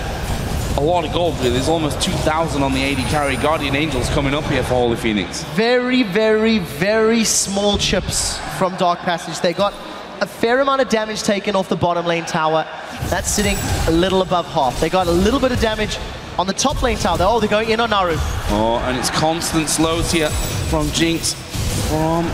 a lot of gold with. There's almost 2,000 on the 80 carry. Guardian Angels coming up here for Holy Phoenix. Very, very, very small chips from Dark Passage. They got a fair amount of damage taken off the bottom lane tower. That's sitting a little above half. They got a little bit of damage on the top lane tower. Oh, they're going in on Naru. Oh, and it's constant slows here from Jinx, from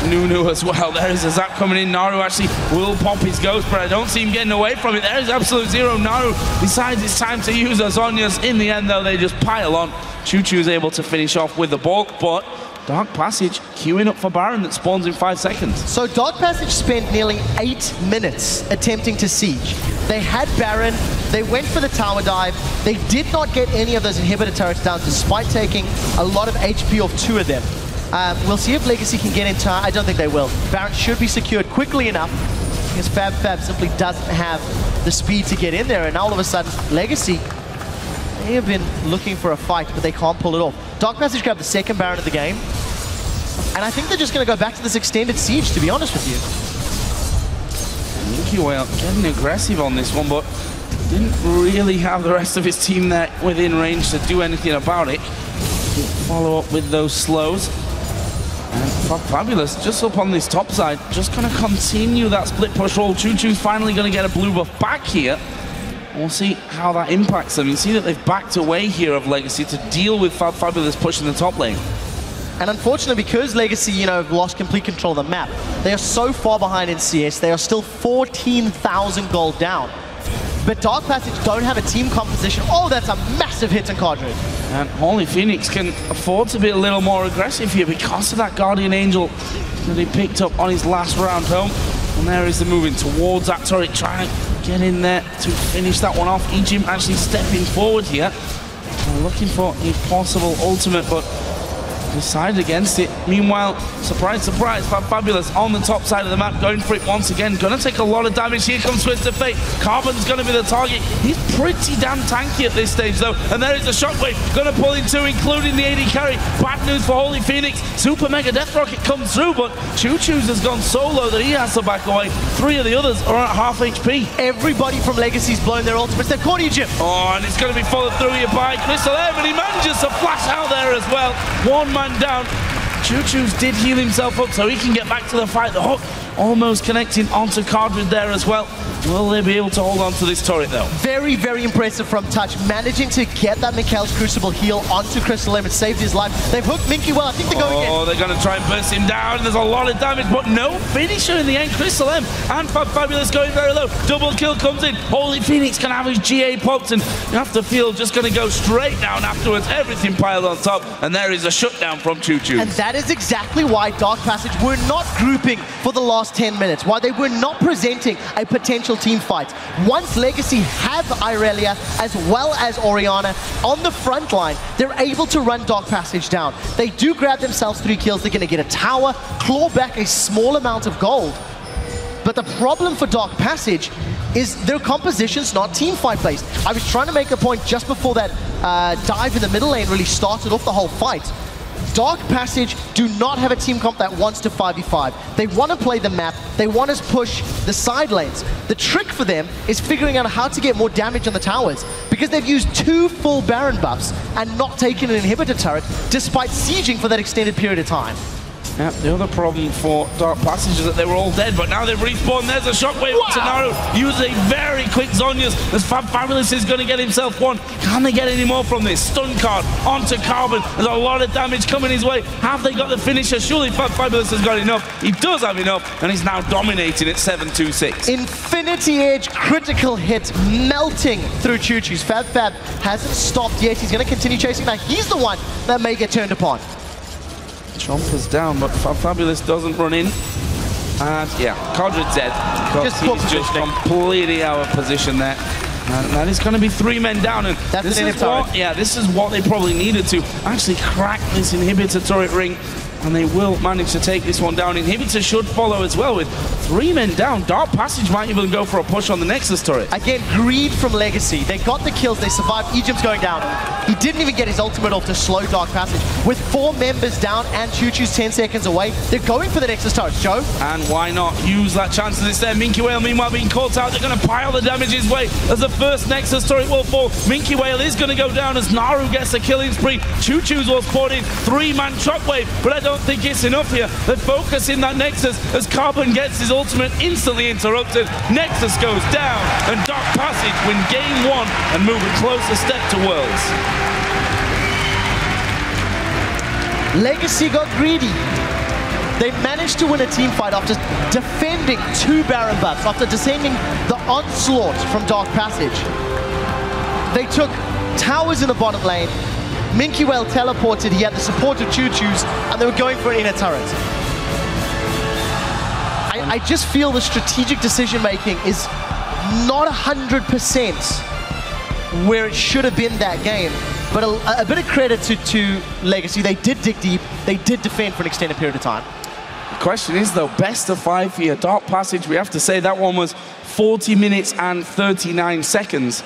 Nunu as well. There is a zap coming in. Naru actually will pop his ghost, but I don't see him getting away from it. There is Absolute Zero. Naru decides it's time to use her Zhonya's. In the end, though, they just pile on. ChuChuz able to finish off with the bulk, but Dark Passage queuing up for Baron that spawns in 5 seconds. So Dark Passage spent nearly 8 minutes attempting to siege. They had Baron, they went for the tower dive, they did not get any of those inhibitor turrets down despite taking a lot of HP off 2 of them. We'll see if Legacy can get in time. I don't think they will. Baron should be secured quickly enough because fabFab simply doesn't have the speed to get in there, and now all of a sudden Legacy, they have been looking for a fight, but they can't pull it off. Dark Passage grabbed the second Baron of the game, and I think they're just going to go back to this extended siege, to be honest with you. Minkywhale getting aggressive on this one, but didn't really have the rest of his team there within range to do anything about it. Follow up with those slows. And fabFabulous just up on this top side, just going to continue that split push roll. ChuChuz finally going to get a blue buff back here. We'll see how that impacts them. You see that they've backed away here of Legacy to deal with fabFabulous pushing the top lane. And unfortunately, because Legacy, have lost complete control of the map, they are so far behind in CS, they are still 14,000 gold down. But Dark Passage don't have a team composition. Oh, that's a massive hit on Cardred. And Holy Phoenix can afford to be a little more aggressive here because of that Guardian Angel that he picked up on his last round home. And there is the moving towards that turret, trying to get in there to finish that one off. Egypt actually stepping forward here, looking for a possible ultimate, but decided against it. Meanwhile, surprise, surprise, fabFabulous on the top side of the map, going for it once again. Gonna take a lot of damage. Here comes Twisted Fate. Carbon's gonna be the target. He's pretty damn tanky at this stage, though. And there is a Shockwave. Gonna pull in 2, including the AD carry. Bad news for Holy Phoenix. Super Mega Death Rocket comes through, but ChuChuz has gone so low that he has to back away. 3 of the others are at half HP. Everybody from Legacy's blown their ultimates. They've caught Egypt. Oh, and it's gonna be followed through here by Crystal M, and he manages to flash out there as well. 1 man down. ChuChuz did heal himself up so he can get back to the fight. The hook almost connecting onto Cardred there as well. Will they be able to hold on to this turret, though? Very, very impressive from Touch, managing to get that Mikhail's Crucible heal onto Crystal M. It saved his life. They've hooked Minkywhale. I think they're going in. Oh, they're going to try and burst him down. There's a lot of damage, but no finisher in the end. Crystal M and fabFabulous going very low. Double kill comes in. Holy Phoenix can have his GA popped, and you have to feel just going to go straight down afterwards. Everything piled on top, and there is a shutdown from ChuChuz. And that is exactly why Dark Passage were not grouping for the last 10 minutes, why they were not presenting a potential team fight. Once Legacy have Irelia as well as Orianna on the front line, they're able to run Dark Passage down. They do grab themselves 3 kills. They're going to get a tower, claw back a small amount of gold. But the problem for Dark Passage is their composition's not team fight based. I was trying to make a point just before that dive in the middle lane really started off the whole fight. Dark Passage do not have a team comp that wants to 5v5. They want to play the map. They want to push the side lanes. The trick for them is figuring out how to get more damage on the towers, because they've used 2 full Baron buffs and not taken an inhibitor turret despite sieging for that extended period of time. Yeah, the other problem for Dark Passage is that they were all dead, but now they've respawned. There's a Shockwave. Wow. Naru uses a very quick Zhonya's as fabFabulous is going to get himself one. Can they get any more from this? Stun card onto Carbon. There's a lot of damage coming his way. Have they got the finisher? Surely fabFabulous has got enough. He does have enough, and he's now dominating at 7-2-6. Infinity Edge critical hit melting through ChuChuz. fabFab hasn't stopped yet. He's going to continue chasing back. He's the one that may get turned upon. Chomper's down, but fabFabulous doesn't run in. And yeah, Cardred's dead. He's just completely out of position there. And that is going to be 3 men down. And this is what they probably needed to actually crack this inhibitor turret ring. And they will manage to take this one down. Inhibitor should follow as well with 3 men down. Dark Passage might even go for a push on the Nexus turret. Again, greed from Legacy. They got the kills, they survived. Egypt's going down. He didn't even get his ultimate off to slow Dark Passage. With 4 members down and ChuChuz 10 seconds away, they're going for the Nexus turret. Joe? And why not use that chance that it's there? Minkywhale, meanwhile, being caught out. They're going to pile the damage his way as the first Nexus turret will fall. Minkywhale is going to go down as Naru gets a killing spree. ChuChuz was poured in. 3-man Shockwave, but I don't think it's enough here. They're focusing that Nexus as Carbon gets his ultimate instantly interrupted. Nexus goes down, and Dark Passage win game 1 and move a closer step to Worlds. Legacy got greedy. They managed to win a team fight after defending 2 Baron buffs, after descending the onslaught from Dark Passage. They took towers in the bottom lane, Minkywhale teleported, he had the support of ChuChuz, and they were going for an inner turret. I just feel the strategic decision-making is not 100% where it should have been that game. But a bit of credit to Legacy. They did dig deep, they did defend for an extended period of time. The question is, though, best of 5 here. Dark Passage, we have to say that one was 40 minutes and 39 seconds.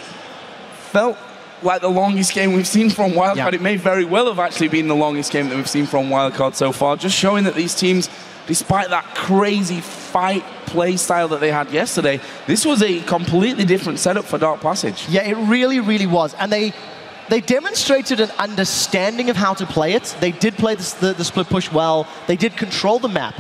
Felt like the longest game we've seen from Wildcard. Yeah. It may very well have actually been the longest game that we've seen from Wildcard so far. Just showing that these teams, despite that crazy fight play style that they had yesterday, this was a completely different setup for Dark Passage. Yeah, it really, really was. And they demonstrated an understanding of how to play it. They did play the split push well. They did control the map.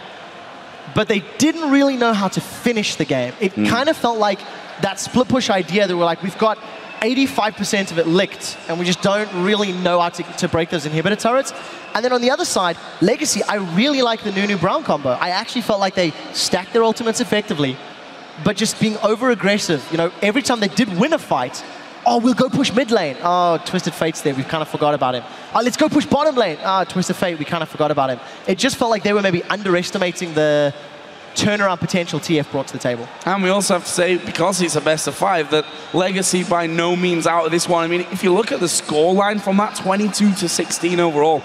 But they didn't really know how to finish the game. It kind of felt like that split push idea. They were like, we've got 85% of it licked, and we just don't really know how to break those inhibitor turrets. And then on the other side, Legacy, I really like the Nunu Brown combo. I actually felt like they stacked their ultimates effectively, but just being over-aggressive. You know, every time they did win a fight, oh, we'll go push mid lane. Oh, Twisted Fate's there. We've kind of forgot about him. Oh, let's go push bottom lane. Ah, Twisted Fate. We kind of forgot about him. It just felt like they were maybe underestimating the turnaround potential TF brought to the table. And we also have to say, because it's a best of 5, that Legacy by no means out of this one. I mean, if you look at the scoreline from that 22-16 overall,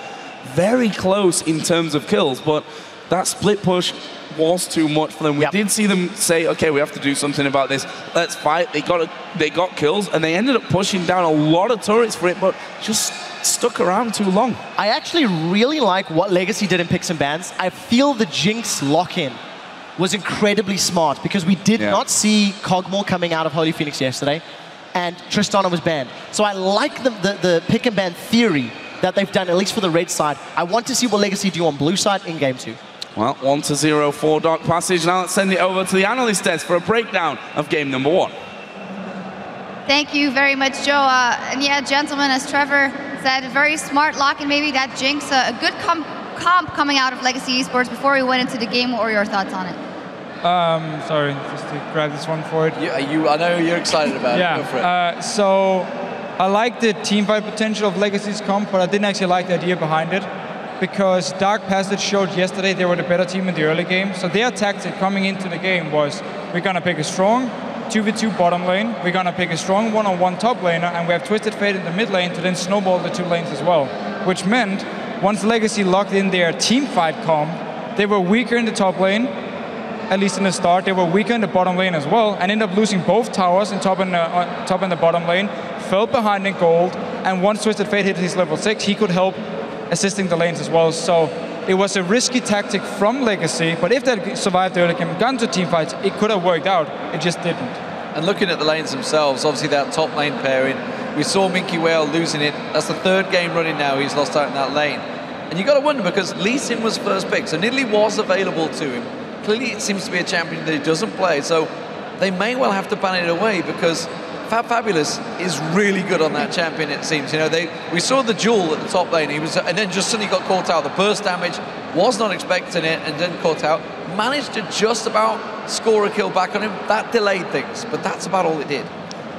very close in terms of kills, but that split push was too much for them. We did see them say, okay, we have to do something about this. Let's fight. They got kills, and they ended up pushing down a lot of turrets for it, but just stuck around too long. I actually really like what Legacy did in picks and bans. I feel the Jinx lock-in was incredibly smart, because we did not see Cogmore coming out of Holy Phoenix yesterday, and Tristana was banned. So I like the pick and ban theory that they've done, at least for the red side. I want to see what Legacy do on blue side in game 2. Well, 1-0 for Dark Passage. Now let's send it over to the analyst desk for a breakdown of game number 1. Thank you very much, Joe. And yeah, gentlemen, as Trevor said, very smart lock, and maybe that Jinx, a good comp coming out of Legacy Esports. Before we went into the game, what were your thoughts on it? Sorry, just to grab this one for it. I know you're excited about it. Go for it. So I like the teamfight potential of Legacy's comp, but I didn't actually like the idea behind it, because Dark Passage showed yesterday they were the better team in the early game. So their tactic coming into the game was, we're going to pick a strong 2v2 bottom lane, we're going to pick a strong one-on-one top laner, and we have Twisted Fate in the mid lane to then snowball the 2 lanes as well. Which meant, once Legacy locked in their teamfight comp, they were weaker in the top lane, at least in the start. They were weaker in the bottom lane as well, and ended up losing both towers in top and the bottom lane, fell behind in gold, and once Twisted Fate hit his level 6, he could help assisting the lanes as well. So it was a risky tactic from Legacy, but if they survived the early game, gone to teamfights, it could have worked out. It just didn't. And looking at the lanes themselves, obviously that top lane pairing, we saw Minkywhale losing it. That's the 3rd game running now he's lost out in that lane. And you got to wonder, because Lee Sin was first pick, so Nidalee was available to him. Clearly it seems to be a champion that he doesn't play, so they may well have to ban it away, because fabFabulous is really good on that champion, it seems. You know, we saw the duel at the top lane, and then just suddenly got caught out. The burst damage, was not expecting it, and then caught out. Managed to just about score a kill back on him. That delayed things, but that's about all it did.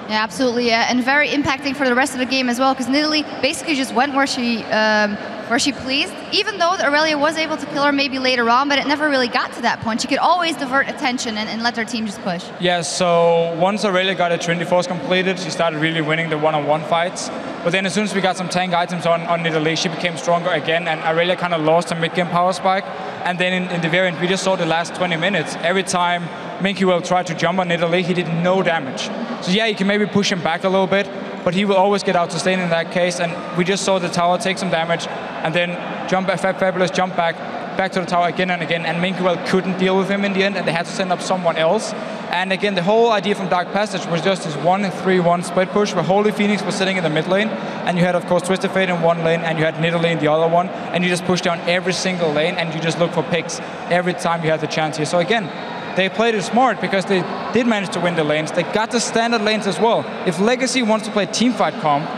Yeah, absolutely, and very impacting for the rest of the game as well, because Nidalee basically just went where she pleased, even though Aurelia was able to kill her maybe later on, but it never really got to that point. She could always divert attention and let their team just push. Yeah, so once Aurelia got her Trinity Force completed, she started really winning the one-on-one fights. But then as soon as we got some tank items on Nidalee, she became stronger again, and Aurelia kind of lost her mid-game power spike. And then in the variant, we just saw the last 20 minutes, every time Minkywhale tried to jump on Nidalee, he did no damage. So yeah, you can maybe push him back a little bit, but he will always get out sustained in that case, and we just saw the tower take some damage, and then fabFabulous jump back to the tower again and again, and Minkywhale couldn't deal with him in the end, and they had to send up someone else. And again, the whole idea from Dark Passage was just this 1-3-1 split push, where Holy Phoenix was sitting in the mid lane, and you had, of course, Twisted Fate in one lane, and you had Nidalee in the other one, and you just push down every single lane, and you just look for picks every time you had the chance here. So again, they played it smart, because they did manage to win the lanes. They got the standard lanes as well. If Legacy wants to play teamfight comp,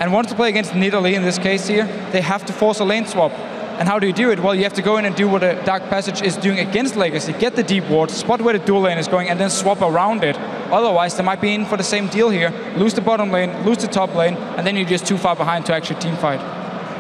and wants to play against Nidalee in this case here, they have to force a lane swap. And how do you do it? Well, you have to go in and do what a Dark Passage is doing against Legacy. Get the deep ward, spot where the dual lane is going, and then swap around it. Otherwise, they might be in for the same deal here. Lose the bottom lane, lose the top lane, and then you're just too far behind to actually team fight.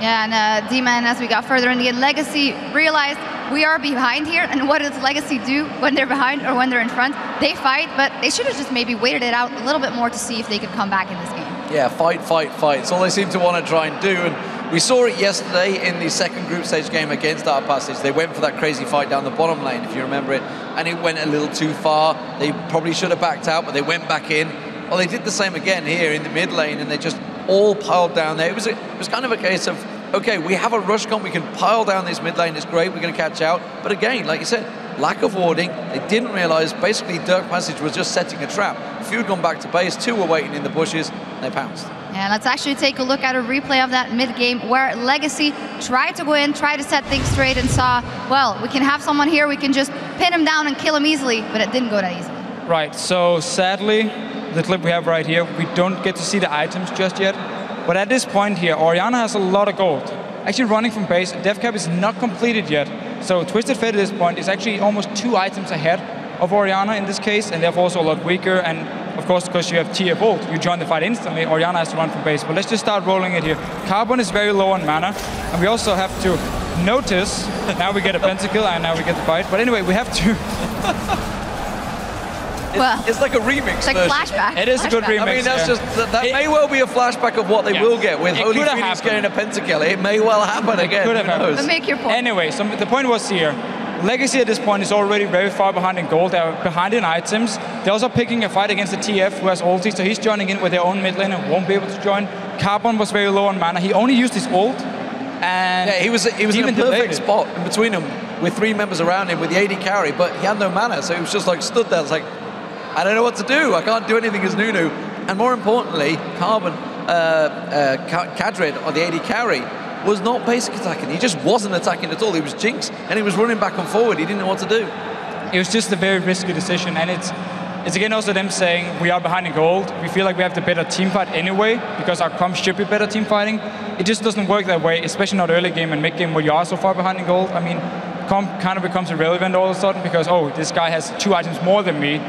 Yeah, and D-Man, as we got further in the game, Legacy realized we are behind here, and what does Legacy do when they're behind or when they're in front? They fight, but they should have just maybe waited it out a little bit more to see if they could come back in this game. Yeah, fight, fight, fight. It's all they seem to want to try and do. And we saw it yesterday in the second group stage game against Dark Passage. They went for that crazy fight down the bottom lane, if you remember it, and it went a little too far. They probably should have backed out, but they went back in. Well, they did the same again here in the mid lane, and they just all piled down there. It was kind of a case of, okay, we have a rush comp, we can pile down this mid lane, it's great, we're going to catch out. But again, like you said, lack of warding. They didn't realize basically Dark Passage was just setting a trap. A few had gone back to base, 2 were waiting in the bushes, and they pounced. And let's actually take a look at a replay of that mid-game where Legacy tried to go in, tried to set things straight, and saw, well, we can have someone here, we can just pin him down and kill him easily, but it didn't go that easily. Right, so sadly, the clip we have right here, we don't get to see the items just yet. But at this point here, Orianna has a lot of gold. Actually running from base, death cap is not completed yet. So Twisted Fate at this point is actually almost 2 items ahead of Orianna in this case, and therefore also a lot weaker. And of course, because you have TF ult, you join the fight instantly, Orianna has to run from base. But let's just start rolling it here. Carbon is very low on mana, and we also have to notice, now we get a pentakill, and now we get the fight. But anyway, we have to... Well, it's like a remix. It's like version. flashback. It is a good remix. I mean, that's just that may well be a flashback of what they will get with Holy Phoenix getting a pentakill. It may well happen again. Could have happened. But make your point. Anyway, so the point was here. Legacy at this point is already very far behind in gold. They're behind in items. They're also picking a fight against the TF who has ulti, so he's joining in with their own mid lane and won't be able to join. Carbon was very low on mana. He only used his ult. And yeah, he was in a perfect spot in between them with 3 members around him with the AD carry, but he had no mana, so he was just like stood there. It's like, I don't know what to do. I can't do anything as Nunu. And more importantly, Carbon, Kadrid, or the AD carry, was not basic attacking. He just wasn't attacking at all. He was Jinx, and he was running back and forward. He didn't know what to do. It was just a very risky decision, and it's again also them saying we are behind in gold. We feel like we have the better team fight anyway, because our comp should be better team fighting. It just doesn't work that way, especially not early game and mid game where you are so far behind in gold. I mean, comp kind of becomes irrelevant all of a sudden because, oh, this guy has 2 items more than me.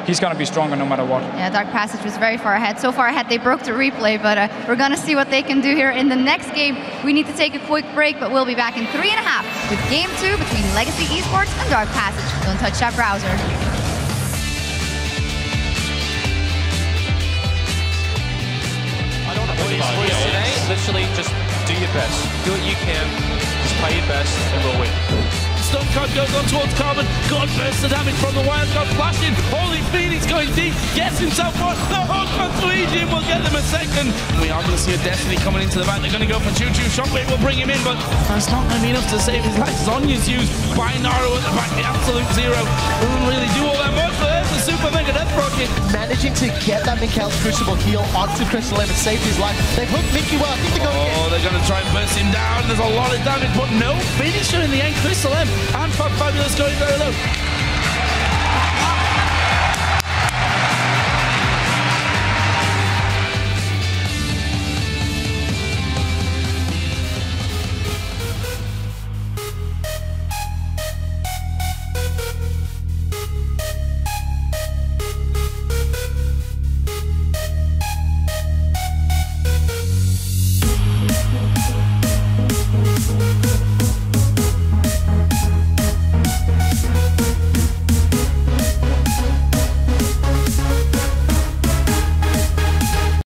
He's going to be stronger no matter what. Yeah, Dark Passage was very far ahead. So far ahead, they broke the replay, but we're going to see what they can do here in the next game. We need to take a quick break, but we'll be back in 3.5 with Game 2 between Legacy Esports and Dark Passage. Don't touch that browser. I don't know what it's today. Literally, just do your best. Do what you can. Just play your best, and we'll win. Stun card goes on towards Carbon. God bursts the damage from the wildcard flashing. Holy Phoenix going deep. Gets himself one. The hook on Luigi will get them a second. We are going to see a Destiny coming into the back. They're going to go for ChuChuz. Shockwave will bring him in, but that's not going to be enough to save his life. Zonya's used by Naru at the back. The absolute zero doesn't really do all that much, but there's the super mega death rocket. Managing to get that Minkywhale's Crucible heal onto Crystal M and save his life. They've hooked Minkywhale. I think they're going they're going to try and burst him down. There's a lot of damage, but no finisher in the end. Crystal M and fabFabulous going very low.